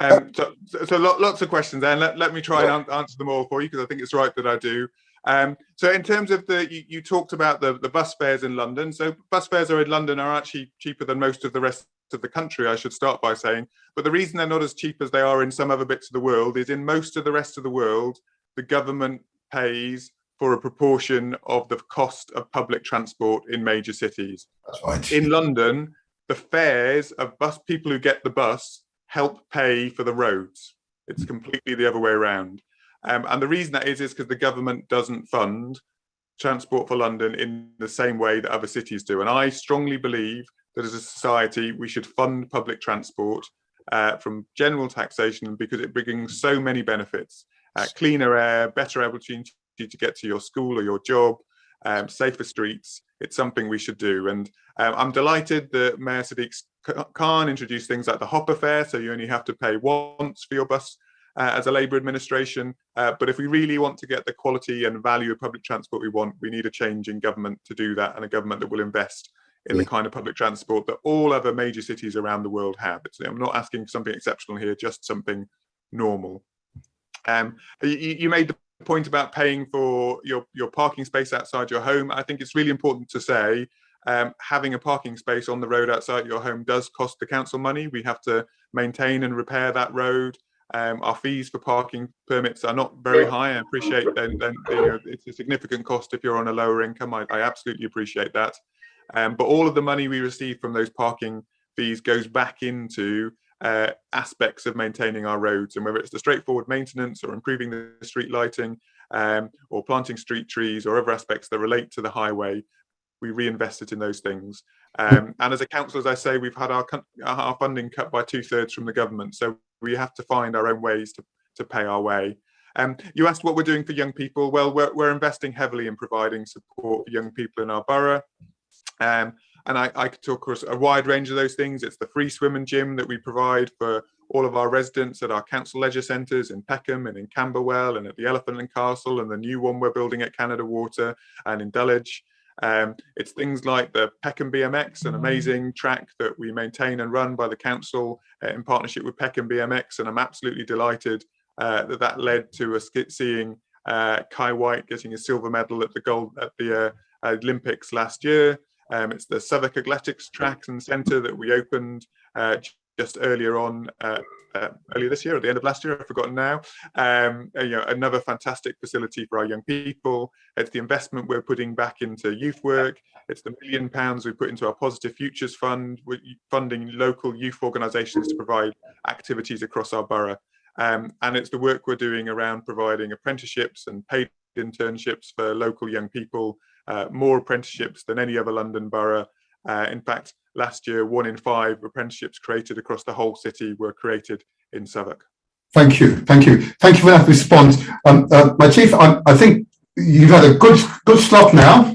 Speaker 3: So lots of questions there. Let me try and answer them all for you, because I think it's right that I do. So in terms of you talked about the bus fares in London. So bus fares in London are actually cheaper than most of the rest of the country, I should start by saying. But the reason they're not as cheap as they are in some other bits of the world is in most of the rest of the world, the government pays for a proportion of the cost of public transport in major cities.
Speaker 2: That's right.
Speaker 3: In London, the fares of people who get the bus help pay for the roads. It's completely the other way around. And the reason that is because the government doesn't fund Transport for London in the same way that other cities do. And I strongly believe that as a society, we should fund public transport from general taxation, because it brings so many benefits. Cleaner air, better opportunity to get to your school or your job, safer streets. It's something we should do. And I'm delighted that Mayor Sadiq Khan introduced things like the hopper fare, so you only have to pay once for your bus as a Labour administration. But if we really want to get the quality and value of public transport we want, we need a change in government to do that, and a government that will invest in the kind of public transport that all other major cities around the world have. I'm not asking for something exceptional here, just something normal. You made the point about paying for your parking space outside your home. I think it's really important to say having a parking space on the road outside your home does cost the council money. We have to maintain and repair that road. Our fees for parking permits are not very high. I appreciate that it's a significant cost if you're on a lower income. I absolutely appreciate that. But all of the money we receive from those parking fees goes back into aspects of maintaining our roads, and whether it's the straightforward maintenance or improving the street lighting or planting street trees or other aspects that relate to the highway, we reinvested in those things. And as a council, as I say, we've had our funding cut by 2/3 from the government. So we have to find our own ways to pay our way. You asked what we're doing for young people. Well, we're investing heavily in providing support for young people in our borough. And I could talk across a wide range of those things. It's the free swim and gym that we provide for all of our residents at our council leisure centres in Peckham and in Camberwell and at the Elephant and Castle, and the new one we're building at Canada Water and in Dulwich. It's things like the Peckham BMX, an amazing track that we maintain and run by the council in partnership with Peckham BMX, and I'm absolutely delighted that led to us seeing Kai White getting a silver medal at the Olympics last year. It's the Southwark Athletics Track and Centre that we opened just earlier this year, or the end of last year, I've forgotten now. Another fantastic facility for our young people. It's the investment we're putting back into youth work. It's the £1 million we put into our Positive Futures Fund, funding local youth organisations to provide activities across our borough. And it's the work we're doing around providing apprenticeships and paid internships for local young people, more apprenticeships than any other London borough. In fact, last year, 1 in 5 apprenticeships created across the whole city were created in Southwark.
Speaker 2: Thank you for that response. My chief, I think you've had a good slot now.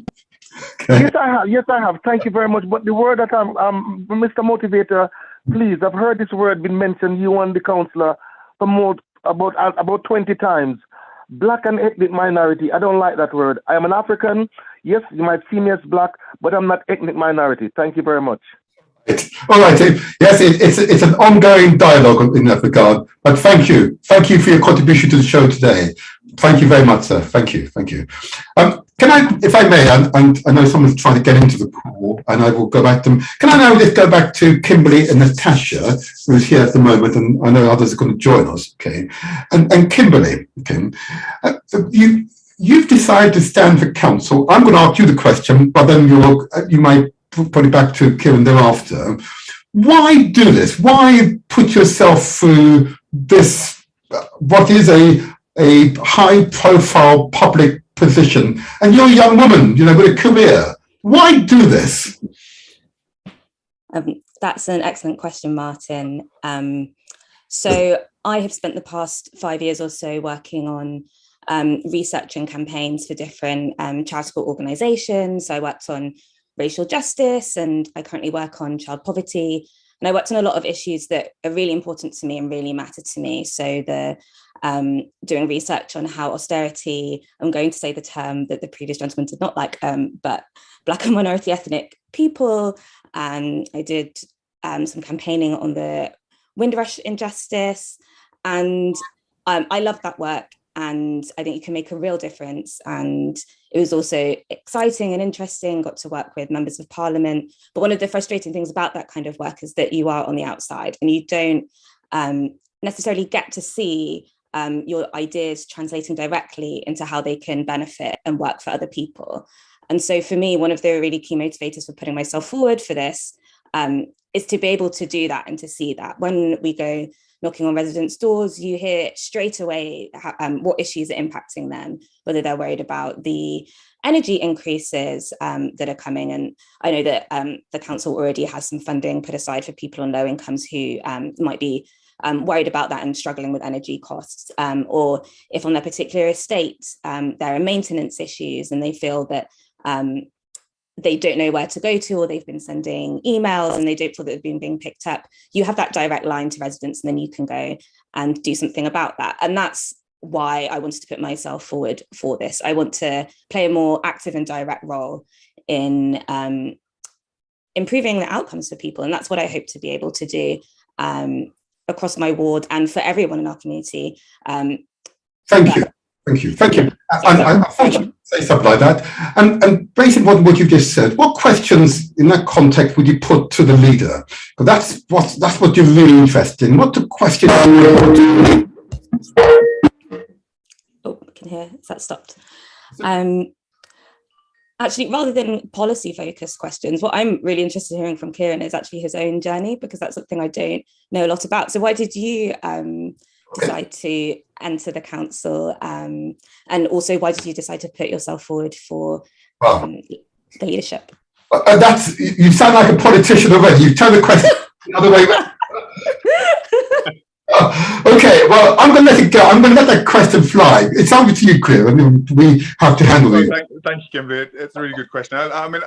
Speaker 2: Okay.
Speaker 6: Yes, I have. Thank you very much. But the word that Mr. Motivator, please, I've heard this word been mentioned, you and the councillor, about 20 times. Black and ethnic minority. I don't like that word. I am an African. Yes, you might see me as black, but I'm not ethnic minority. Thank you very much.
Speaker 2: All right, yes, it's an ongoing dialogue in that regard. But thank you for your contribution to the show today. Thank you very much, sir. Thank you. Can I, if I may, and I know someone's trying to get into the call, and I will go back to them. Can I now just go back to Kimberly and Natasha, who's here at the moment, and I know others are going to join us. Okay, and Kimberly, okay, you've decided to stand for council. I'm going to ask you the question, but then you might put it back to Kieran thereafter. Why do this? Why put yourself through this? What is a high-profile public position, and you're a young woman, with a career. Why do this?
Speaker 4: That's an excellent question, Martin. So I have spent the past 5 years or so working on research and campaigns for different charitable organisations. So I worked on racial justice, and I currently work on child poverty. And I worked on a lot of issues that are really important to me and really matter to me. So the doing research on how austerity, I'm going to say the term that the previous gentleman did not like, but Black and minority ethnic people. I did some campaigning on the Windrush injustice, and I love that work, and I think you can make a real difference. And it was also exciting and interesting, got to work with members of parliament. But one of the frustrating things about that kind of work is that you are on the outside and you don't necessarily get to see your ideas translating directly into how they can benefit and work for other people. And so for me, one of the really key motivators for putting myself forward for this is to be able to do that and to see that. When we go knocking on residents' doors, you hear straight away what issues are impacting them, whether they're worried about the energy increases that are coming. And I know that the council already has some funding put aside for people on low incomes who might be worried about that and struggling with energy costs, or if on their particular estate there are maintenance issues and they feel that they don't know where to go to, or they've been sending emails and they don't feel that they've been being picked up, you have that direct line to residents, and then you can go and do something about that. And that's why I wanted to put myself forward for this. I want to play a more active and direct role in improving the outcomes for people. And that's what I hope to be able to do across my ward and for everyone in our community.
Speaker 2: Thank you. I thought you'd say something like that. And based on what you've just said, what questions in that context would you put to the leader? Because that's what you're really interested in. What the question?
Speaker 4: Oh, I can hear. Is that stopped? Actually, rather than policy-focused questions, what I'm really interested in hearing from Kieran is actually his own journey, because that's something I don't know a lot about. So why did you decide to enter the council, and also why did you decide to put yourself forward for the leadership?
Speaker 2: That's, you sound like a politician already. You've turned the question the other way around. Okay, well, I'm going to let it go. I'm going to let that question fly. It's over to you, Claire, and we have to handle it.
Speaker 3: Thank you, Kimberly. It's a really good question. I mean,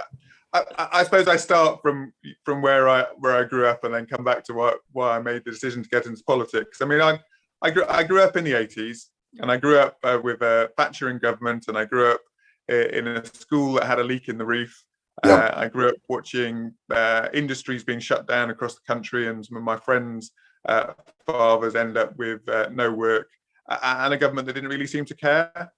Speaker 3: I suppose I start from where I grew up and then come back to why I made the decision to get into politics. I mean, I grew up in the 80s, and I grew up with Thatcher in government, and I grew up in a school that had a leak in the roof. Yep. I grew up watching industries being shut down across the country, and some of my friends' fathers end up with no work, and a government that didn't really seem to care.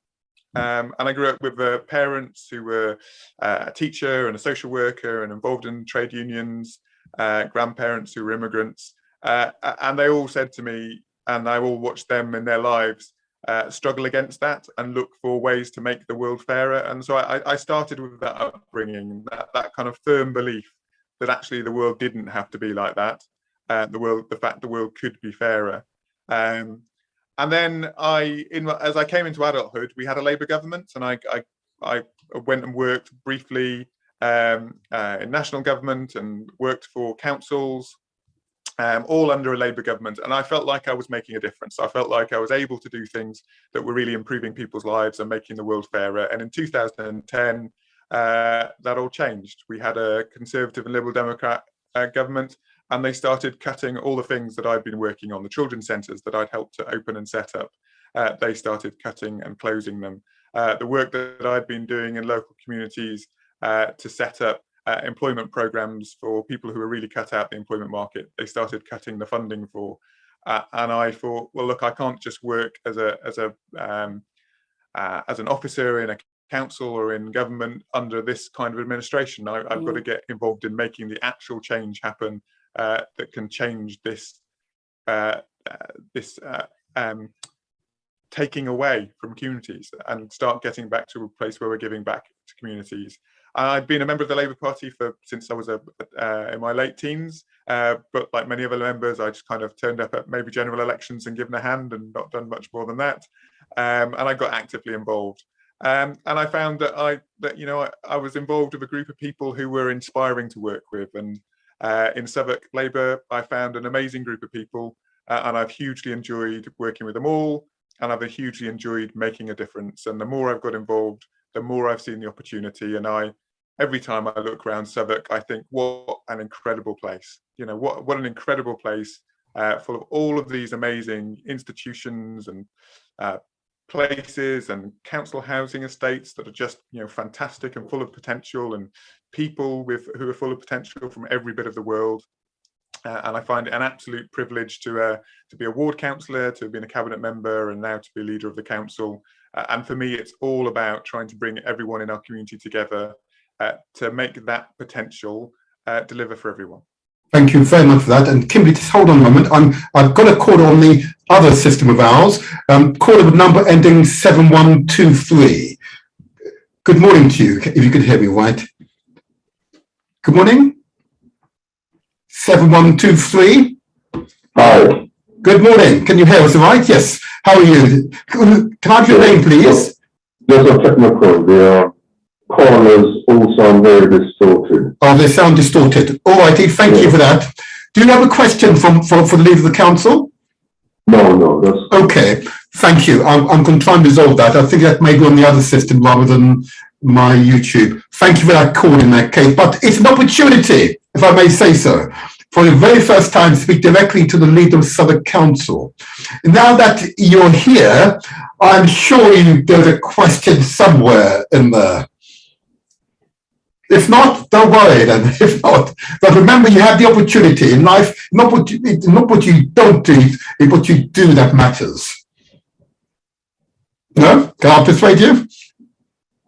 Speaker 3: And I grew up with parents who were a teacher and a social worker and involved in trade unions, grandparents who were immigrants, and they all said to me, and I all watched them in their lives struggle against that and look for ways to make the world fairer. And so I started with that upbringing, that kind of firm belief that actually the world didn't have to be like that. The fact the world could be fairer. And then as I came into adulthood, we had a Labour government, and I went and worked briefly in national government and worked for councils, all under a Labour government. And I felt like I was making a difference. I felt like I was able to do things that were really improving people's lives and making the world fairer. And in 2010, that all changed. We had a Conservative and Liberal Democrat government, and they started cutting all the things that I'd been working on, the children's centres that I'd helped to open and set up. They started cutting and closing them. The work that I'd been doing in local communities to set up employment programs for people who were really cut out the employment market, they started cutting the funding for. And I thought, well, look, I can't just work as an officer in a council or in government under this kind of administration. I've got to get involved in making the actual change happen that can change this taking away from communities and start getting back to a place where we're giving back to communities. I'd been a member of the Labour Party since I was in my late teens, but like many other members, I just kind of turned up at maybe general elections and given a hand and not done much more than that. And I got actively involved. And I found that I was involved with a group of people who were inspiring to work with. And in Southwark Labour, I found an amazing group of people, and I've hugely enjoyed working with them all, and I've hugely enjoyed making a difference. And the more I've got involved, the more I've seen the opportunity. And every time I look around Southwark, I think, what an incredible place! What an incredible place full of all of these amazing institutions and places and council housing estates that are just, you know, fantastic and full of potential, and people who are full of potential from every bit of the world. And I find it an absolute privilege to be a ward councillor, to have been a cabinet member, and now to be leader of the council. And for me, it's all about trying to bring everyone in our community together to make that potential deliver for everyone.
Speaker 2: Thank you very much for that. And Kimberly, just hold on a moment. I've got a caller on the other system of ours. Caller with number ending 7123. Good morning to you, if you could hear me right. Good morning. 7123.
Speaker 7: Hi.
Speaker 2: Good morning. Can you hear us all right? Yes. How are you? Can I have your name, please?
Speaker 7: Yes, I'm technical. The callers all sound very distorted.
Speaker 2: Oh, they sound distorted. All righty. Thank you for that. Do you have a question for the leader of the council?
Speaker 7: No, that's
Speaker 2: okay. Thank you. I'm going to try and resolve that. I think that may be on the other system rather than my YouTube. Thank you for that call in that case. But it's an opportunity, if I may say so, for the very first time to speak directly to the leader of Southwark Council. Now that you're here, I'm sure there's a question somewhere in there. If not, don't worry then. If not, but remember, you have the opportunity in life. Not what you don't do, it's what you do that matters. No? Can I persuade you?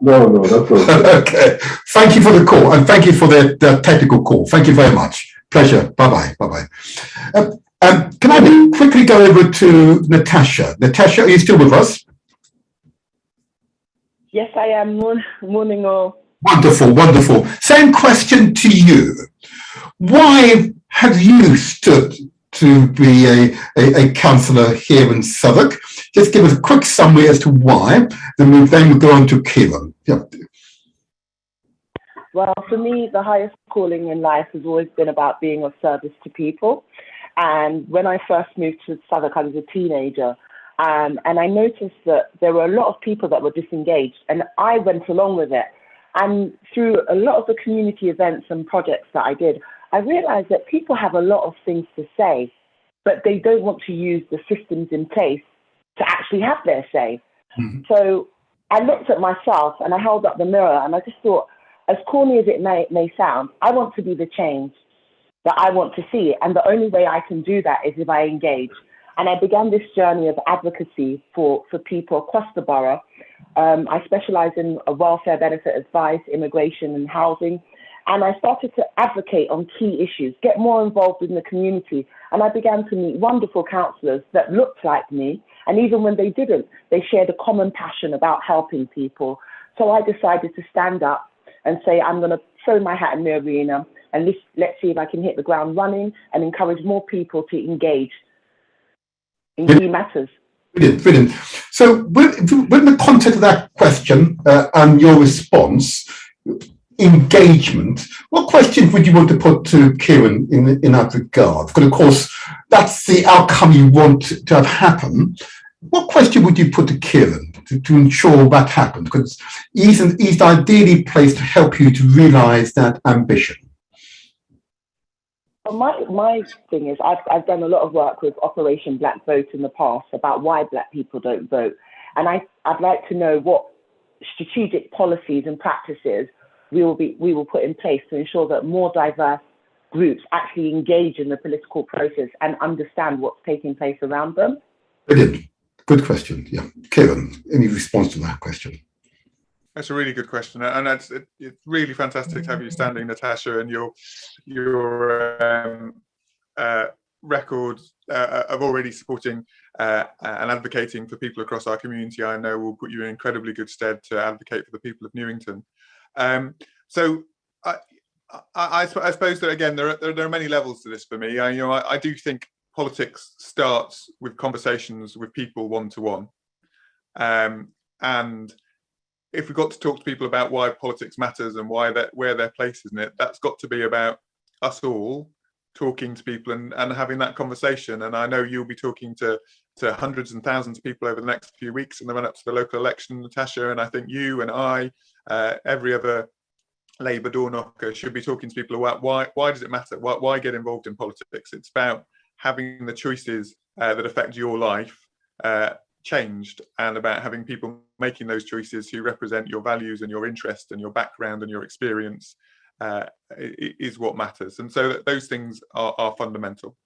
Speaker 7: No, that's okay.
Speaker 2: Okay. Thank you for the call, and thank you for the technical call. Thank you very much. Pleasure. Bye-bye. Bye-bye. Can I quickly go over to Natasha? Natasha, are you still with us?
Speaker 5: Yes, I am. Morning all.
Speaker 2: Wonderful, wonderful. Same question to you. Why have you stood to be a councillor here in Southwark? Just give us a quick summary as to why, then we'll go on to Kieran. Yeah.
Speaker 5: Well, for me, the highest calling in life has always been about being of service to people. And when I first moved to Southwark, I was a teenager. And I noticed that there were a lot of people that were disengaged, and I went along with it. And through a lot of the community events and projects that I did, I realized that people have a lot of things to say, but they don't want to use the systems in place to actually have their say. Mm-hmm. So I looked at myself and I held up the mirror and I just thought, as corny as it may sound, I want to be the change that I want to see. And the only way I can do that is if I engage. And I began this journey of advocacy for people across the borough. I specialize in welfare benefit advice, immigration and housing. And I started to advocate on key issues, get more involved in the community. And I began to meet wonderful councillors that looked like me. And even when they didn't, they shared a common passion about helping people. So I decided to stand up and say, I'm going to throw my hat in the arena and let's see if I can hit the ground running and encourage more people to engage in key matters.
Speaker 2: Brilliant, brilliant. So within the context of that question and your response, engagement, what question would you want to put to Kieran in that regard? Because of course, that's the outcome you want to have happen. What question would you put to Kieran to ensure that happens? Because he's ideally placed to help you to realise that ambition.
Speaker 5: Well, my thing is, I've done a lot of work with Operation Black Vote in the past about why Black people don't vote. And I'd like to know what strategic policies and practices we will put in place to ensure that more diverse groups actually engage in the political process and understand what's taking place around them.
Speaker 2: Brilliant. Good question. Yeah. Kieran, any response to that question?
Speaker 3: That's a really good question, and it's really fantastic to have you standing, Natasha, and your record of already supporting and advocating for people across our community. I know will put you in incredibly good stead to advocate for the people of Newington. So I suppose that again there are many levels to this for me. I do think politics starts with conversations with people one-to-one, and if we've got to talk to people about why politics matters and where their place is in it, that's got to be about us all talking to people and having that conversation. And I know you'll be talking to hundreds and thousands of people over the next few weeks in the run up to the local election, Natasha. And I think you and I, every other Labour door knocker, should be talking to people about why does it matter? Why get involved in politics? It's about having the choices that affect your life changed, and about having people making those choices who represent your values and your interest and your background and your experience is what matters. And so those things are fundamental.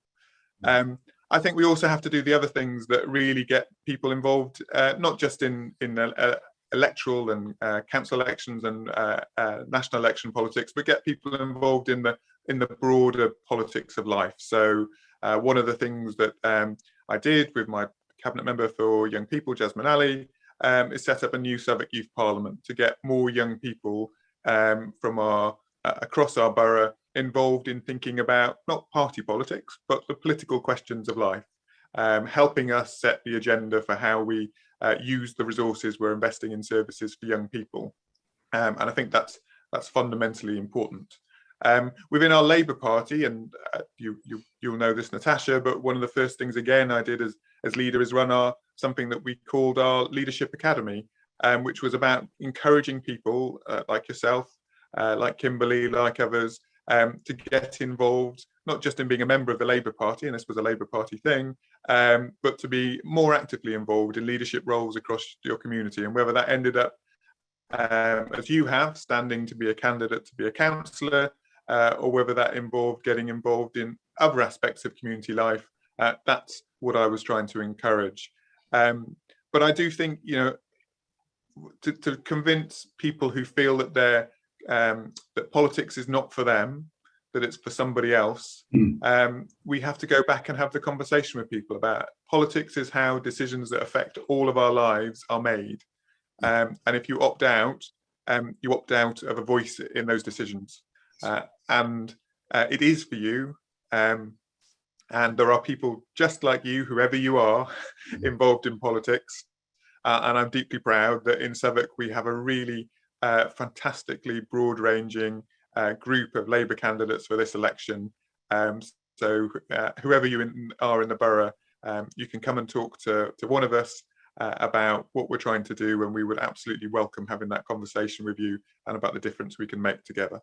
Speaker 3: I think we also have to do the other things that really get people involved, not just in electoral and council elections and national election politics, but get people involved in the broader politics of life. So one of the things that I did with my cabinet member for young people, Jasmine Ali, is set up a new Southwark Youth Parliament to get more young people from across our borough involved in thinking about not party politics, but the political questions of life, helping us set the agenda for how we use the resources we're investing in services for young people. And I think that's fundamentally important. Within our Labour Party, and you'll know this, Natasha, but one of the first things again I did as leader is run something that we called our Leadership Academy, which was about encouraging people like yourself, like Kimberly, like others, to get involved, not just in being a member of the Labour Party, and this was a Labour Party thing, but to be more actively involved in leadership roles across your community. And whether that ended up, as you have, standing to be a candidate to be a councillor, or whether that involved getting involved in other aspects of community life, that's what I was trying to encourage. But I do think, to convince people who feel that that politics is not for them, that it's for somebody else, we have to go back and have the conversation with people about politics is how decisions that affect all of our lives are made. And if you opt out of a voice in those decisions. And it is for you. And there are people just like you, whoever you are, involved in politics. And I'm deeply proud that in Southwark we have a really fantastically broad-ranging group of Labour candidates for this election. So whoever you are in the borough, you can come and talk to one of us about what we're trying to do, and we would absolutely welcome having that conversation with you and about the difference we can make together.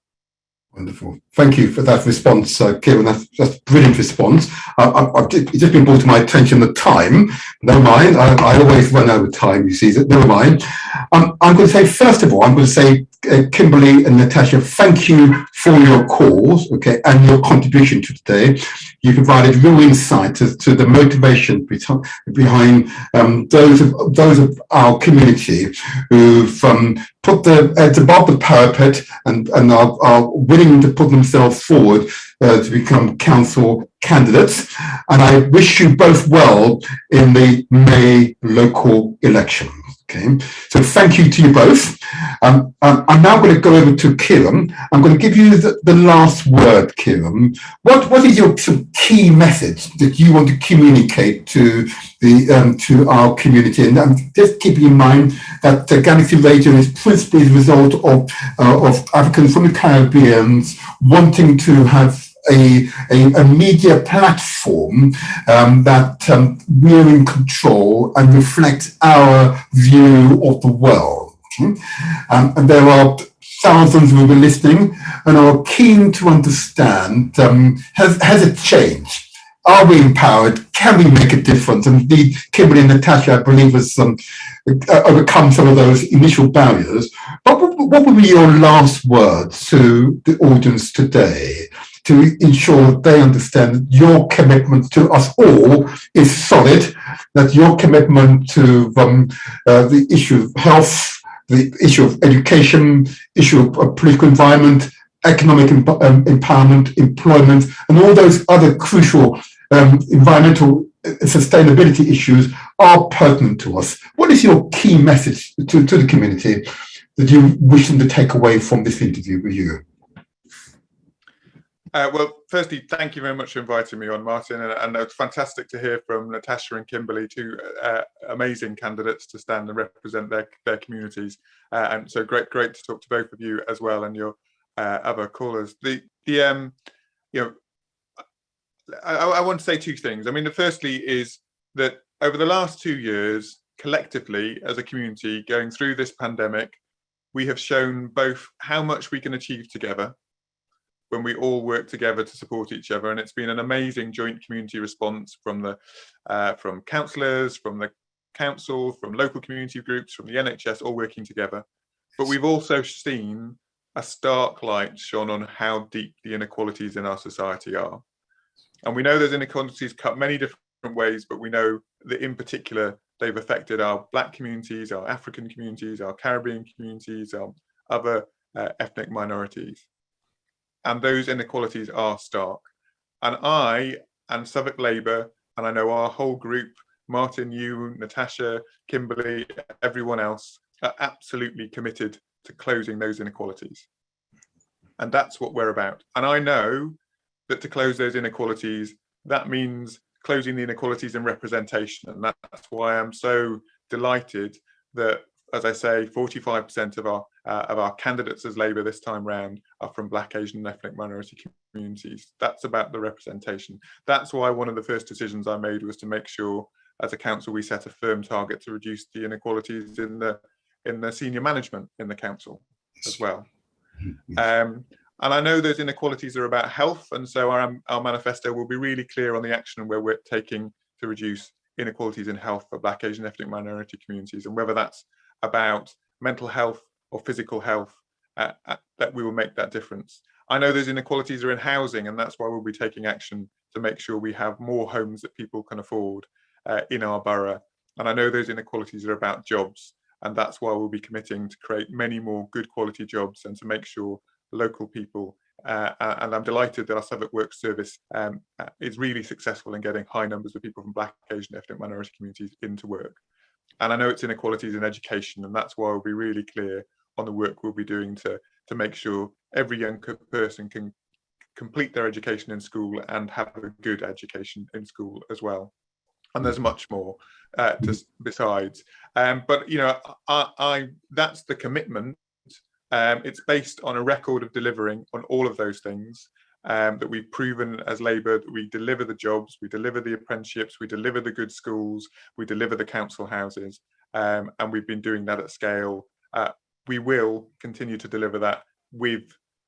Speaker 2: Wonderful. Thank you for that response, Kieran. That's a brilliant response. It's just been brought to my attention the time. Never mind. I always run over time, you see. Never mind. I'm going to say, first of all, I'm going to say, Kimberly and Natasha, thank you for your calls, okay, and your contribution to today. You provided real insight as to the motivation behind those of our community who've put their heads above the parapet and are willing to put themselves forward to become council candidates. And I wish you both well in the May local elections. Okay, so thank you to you both. I'm now going to go over to Kieran. I'm going to give you the last word, Kieran. What is your key message that you want to communicate to our community? And just keeping in mind that the Galaxy Radio is principally the result of Africans from the Caribbean wanting to have a media platform that we're in control and reflects our view of the world. And there are thousands who will be listening and are keen to understand, has it changed? Are we empowered? Can we make a difference? And indeed, Kimberly and Natasha, I believe, has overcome some of those initial barriers. But what would be your last words to the audience today to ensure they understand that your commitment to us all is solid, that your commitment to the issue of health, the issue of education, issue of political environment, economic empowerment, employment, and all those other crucial environmental sustainability issues are pertinent to us? What is your key message to the community that you wish them to take away from this interview with you?
Speaker 3: Well, firstly, thank you very much for inviting me on, Martin, and it's fantastic to hear from Natasha and Kimberly, two amazing candidates to stand and represent their communities, and so great to talk to both of you as well and your other callers. I want to say two things. I mean, the firstly is that over the last 2 years, collectively as a community going through this pandemic, we have shown both how much we can achieve together, when we all work together to support each other. And it's been an amazing joint community response from the from councillors, from the council, from local community groups, from the NHS, all working together. But we've also seen a stark light shone on how deep the inequalities in our society are. And we know those inequalities cut many different ways, but we know that in particular, they've affected our Black communities, our African communities, our Caribbean communities, our other ethnic minorities. And those inequalities are stark. And I and Southwark Labour, and I know our whole group, Martin, you, Natasha, Kimberly, everyone else, are absolutely committed to closing those inequalities. And that's what we're about. And I know that to close those inequalities, that means closing the inequalities in representation. And that's why I'm so delighted that, as I say, 45% of our candidates as Labour this time round are from Black, Asian and ethnic minority communities. That's about the representation. That's why one of the first decisions I made was to make sure, as a council, we set a firm target to reduce the inequalities in the senior management in the council as well. And I know those inequalities are about health, and so our manifesto will be really clear on the action where we're taking to reduce inequalities in health for Black, Asian, ethnic minority communities, and whether that's about mental health or physical health, that we will make that difference. I know those inequalities are in housing, and that's why we'll be taking action to make sure we have more homes that people can afford in our borough. And I know those inequalities are about jobs, and that's why we'll be committing to create many more good quality jobs and to make sure local people, and I'm delighted that our Southwark Work service is really successful in getting high numbers of people from Black, Asian, ethnic minority communities into work. And I know it's inequalities in education, and that's why we'll be really clear on the work we'll be doing to make sure every young person can complete their education in school and have a good education in school as well. And there's much more besides. But you know, that's the commitment. It's based on a record of delivering on all of those things that we've proven as Labour, that we deliver the jobs, we deliver the apprenticeships, we deliver the good schools, we deliver the council houses, and we've been doing that at scale. We will continue to deliver that with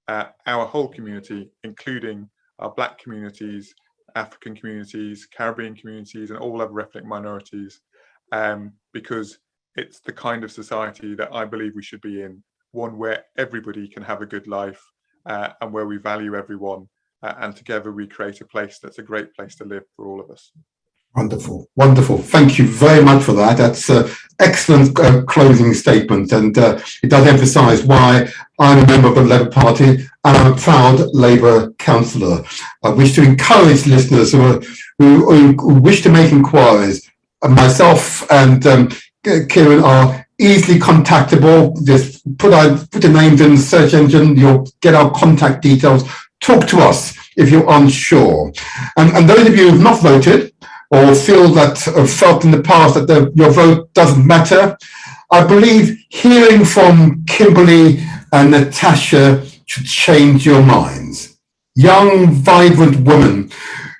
Speaker 3: our whole community, including our Black communities, African communities, Caribbean communities, and all other ethnic minorities, because it's the kind of society that I believe we should be in, one where everybody can have a good life and where we value everyone, and together we create a place that's a great place to live for all of us.
Speaker 2: Wonderful, wonderful. Thank you very much for that. That's an excellent closing statement, and it does emphasise why I'm a member of the Labour Party and I'm a proud Labour councillor. I wish to encourage listeners who wish to make inquiries. Myself and Kieran are easily contactable. Just put the names in the search engine, you'll get our contact details. Talk to us if you're unsure. And those of you who have not voted, or feel that felt in the past that your vote doesn't matter, I believe hearing from Kimberly and Natasha should change your minds. Young, vibrant women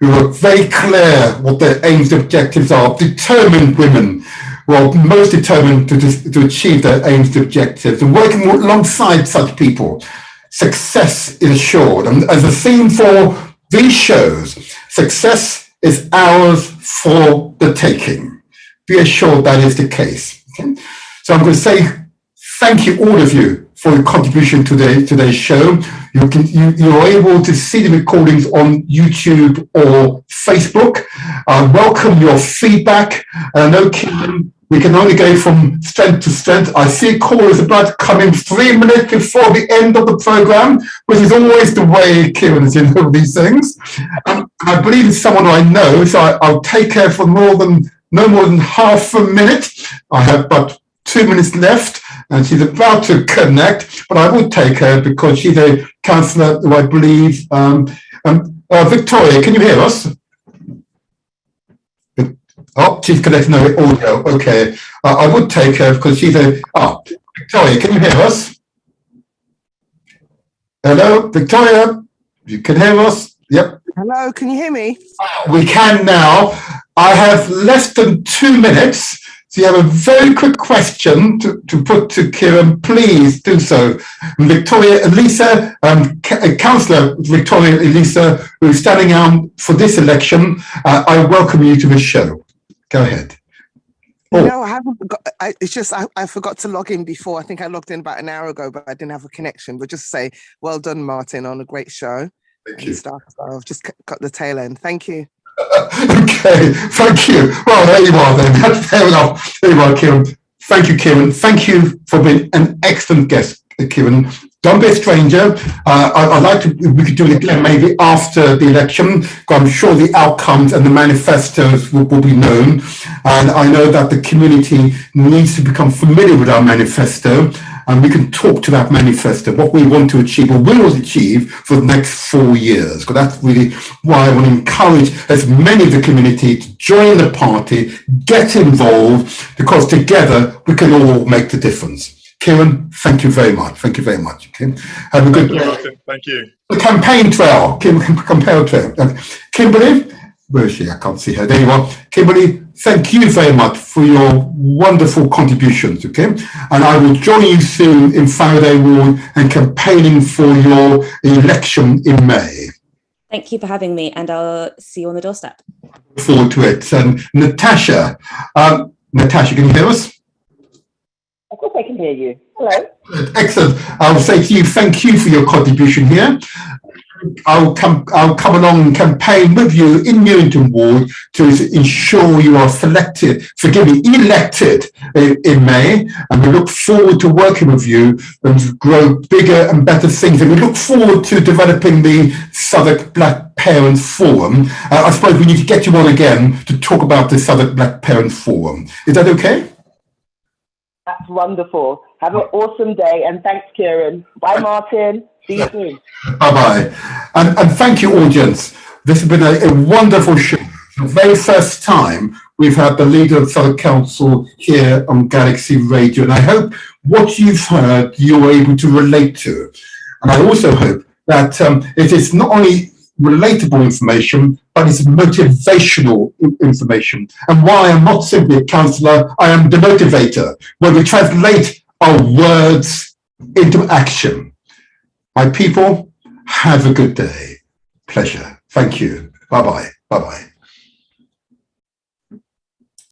Speaker 2: who are very clear what their aims and objectives are, determined women who are most determined to achieve their aims and objectives, and working alongside such people, success is assured. And as a theme for these shows, success is ours for the taking. Be assured that is the case. Okay? So I'm going to say thank you, all of you, for your contribution to today's show. You're able to see the recordings on YouTube or Facebook. I welcome your feedback. I know, Kieran, we can only go from strength to strength. I see callers about to come in 3 minutes before the end of the program, which is always the way, Kieran, as you know these things. I believe it's someone I know, so I'll take her for no more than half a minute. I have but 2 minutes left, and she's about to connect, but I will take her because she's a councillor who I believe. Victoria, can you hear us? Oh, she's connecting no audio. Okay, I would take her because she's a. Victoria, can you hear us? Hello, Victoria. You can hear us? Yep.
Speaker 8: Hello, can you hear me?
Speaker 2: We can now. I have less than 2 minutes, So you have a very quick question to put to Kieran, please do so. Victoria Elisa, Councillor Victoria Elisa, who's standing out for this election, I welcome you to the show. Go ahead. Oh.
Speaker 8: No, I haven't got. It's just I forgot to log in before. I think I logged in about an hour ago, but I didn't have a connection. But just say, well done, Martin, on a great show.
Speaker 2: Thank you.
Speaker 8: Stuff. So I've just got the tail end. Thank you.
Speaker 2: Okay, thank you. Well, there you are then. That's fair enough. There you are, Kieran. Thank you, Kieran. Thank you for being an excellent guest, Kieran. Don't be a stranger. I'd like to, we could do it again maybe after the election, because I'm sure the outcomes and the manifestos will be known. And I know that the community needs to become familiar with our manifesto, and we can talk to that manifesto, what we want to achieve or will achieve for the next 4 years. Because that's really why I want to encourage as many of the community to join the party, get involved, because together we can all make the difference. Kieran, thank you very much. Thank you very much. Okay. Have a good day.
Speaker 3: Thank you.
Speaker 2: The campaign trail. Campaign trail. Kimberly, where is she? I can't see her. There you are. Kimberly, thank you very much for your wonderful contributions. Okay. And I will join you soon in Faraday Ward and campaigning for your election in May.
Speaker 4: Thank you for having me, and I'll see you on the doorstep.
Speaker 2: Look forward to it. And Natasha, Natasha, can you hear us?
Speaker 5: Of course I can hear you. Hello.
Speaker 2: Excellent. I'll say to you, thank you for your contribution here. I'll come along and campaign with you in Newington Ward to ensure you are elected in May, and we look forward to working with you and grow bigger and better things. And we look forward to developing the Southwark Black Parents Forum. I suppose we need to get you on again to talk about the Southwark Black Parents Forum. Is that okay?
Speaker 5: That's wonderful. Have an awesome day, and thanks, Kieran. Bye, Martin. See you soon.
Speaker 2: Bye-bye. And thank you, audience. This has been a wonderful show. The very first time we've had the leader of Southwark Council here on Galaxy Radio, and I hope what you've heard you're able to relate to. And I also hope that it is not only relatable information, but it's motivational information. And while I am not simply a counsellor, I am the motivator, where we translate our words into action. My people, have a good day. Pleasure. Thank you. Bye-bye. Bye-bye.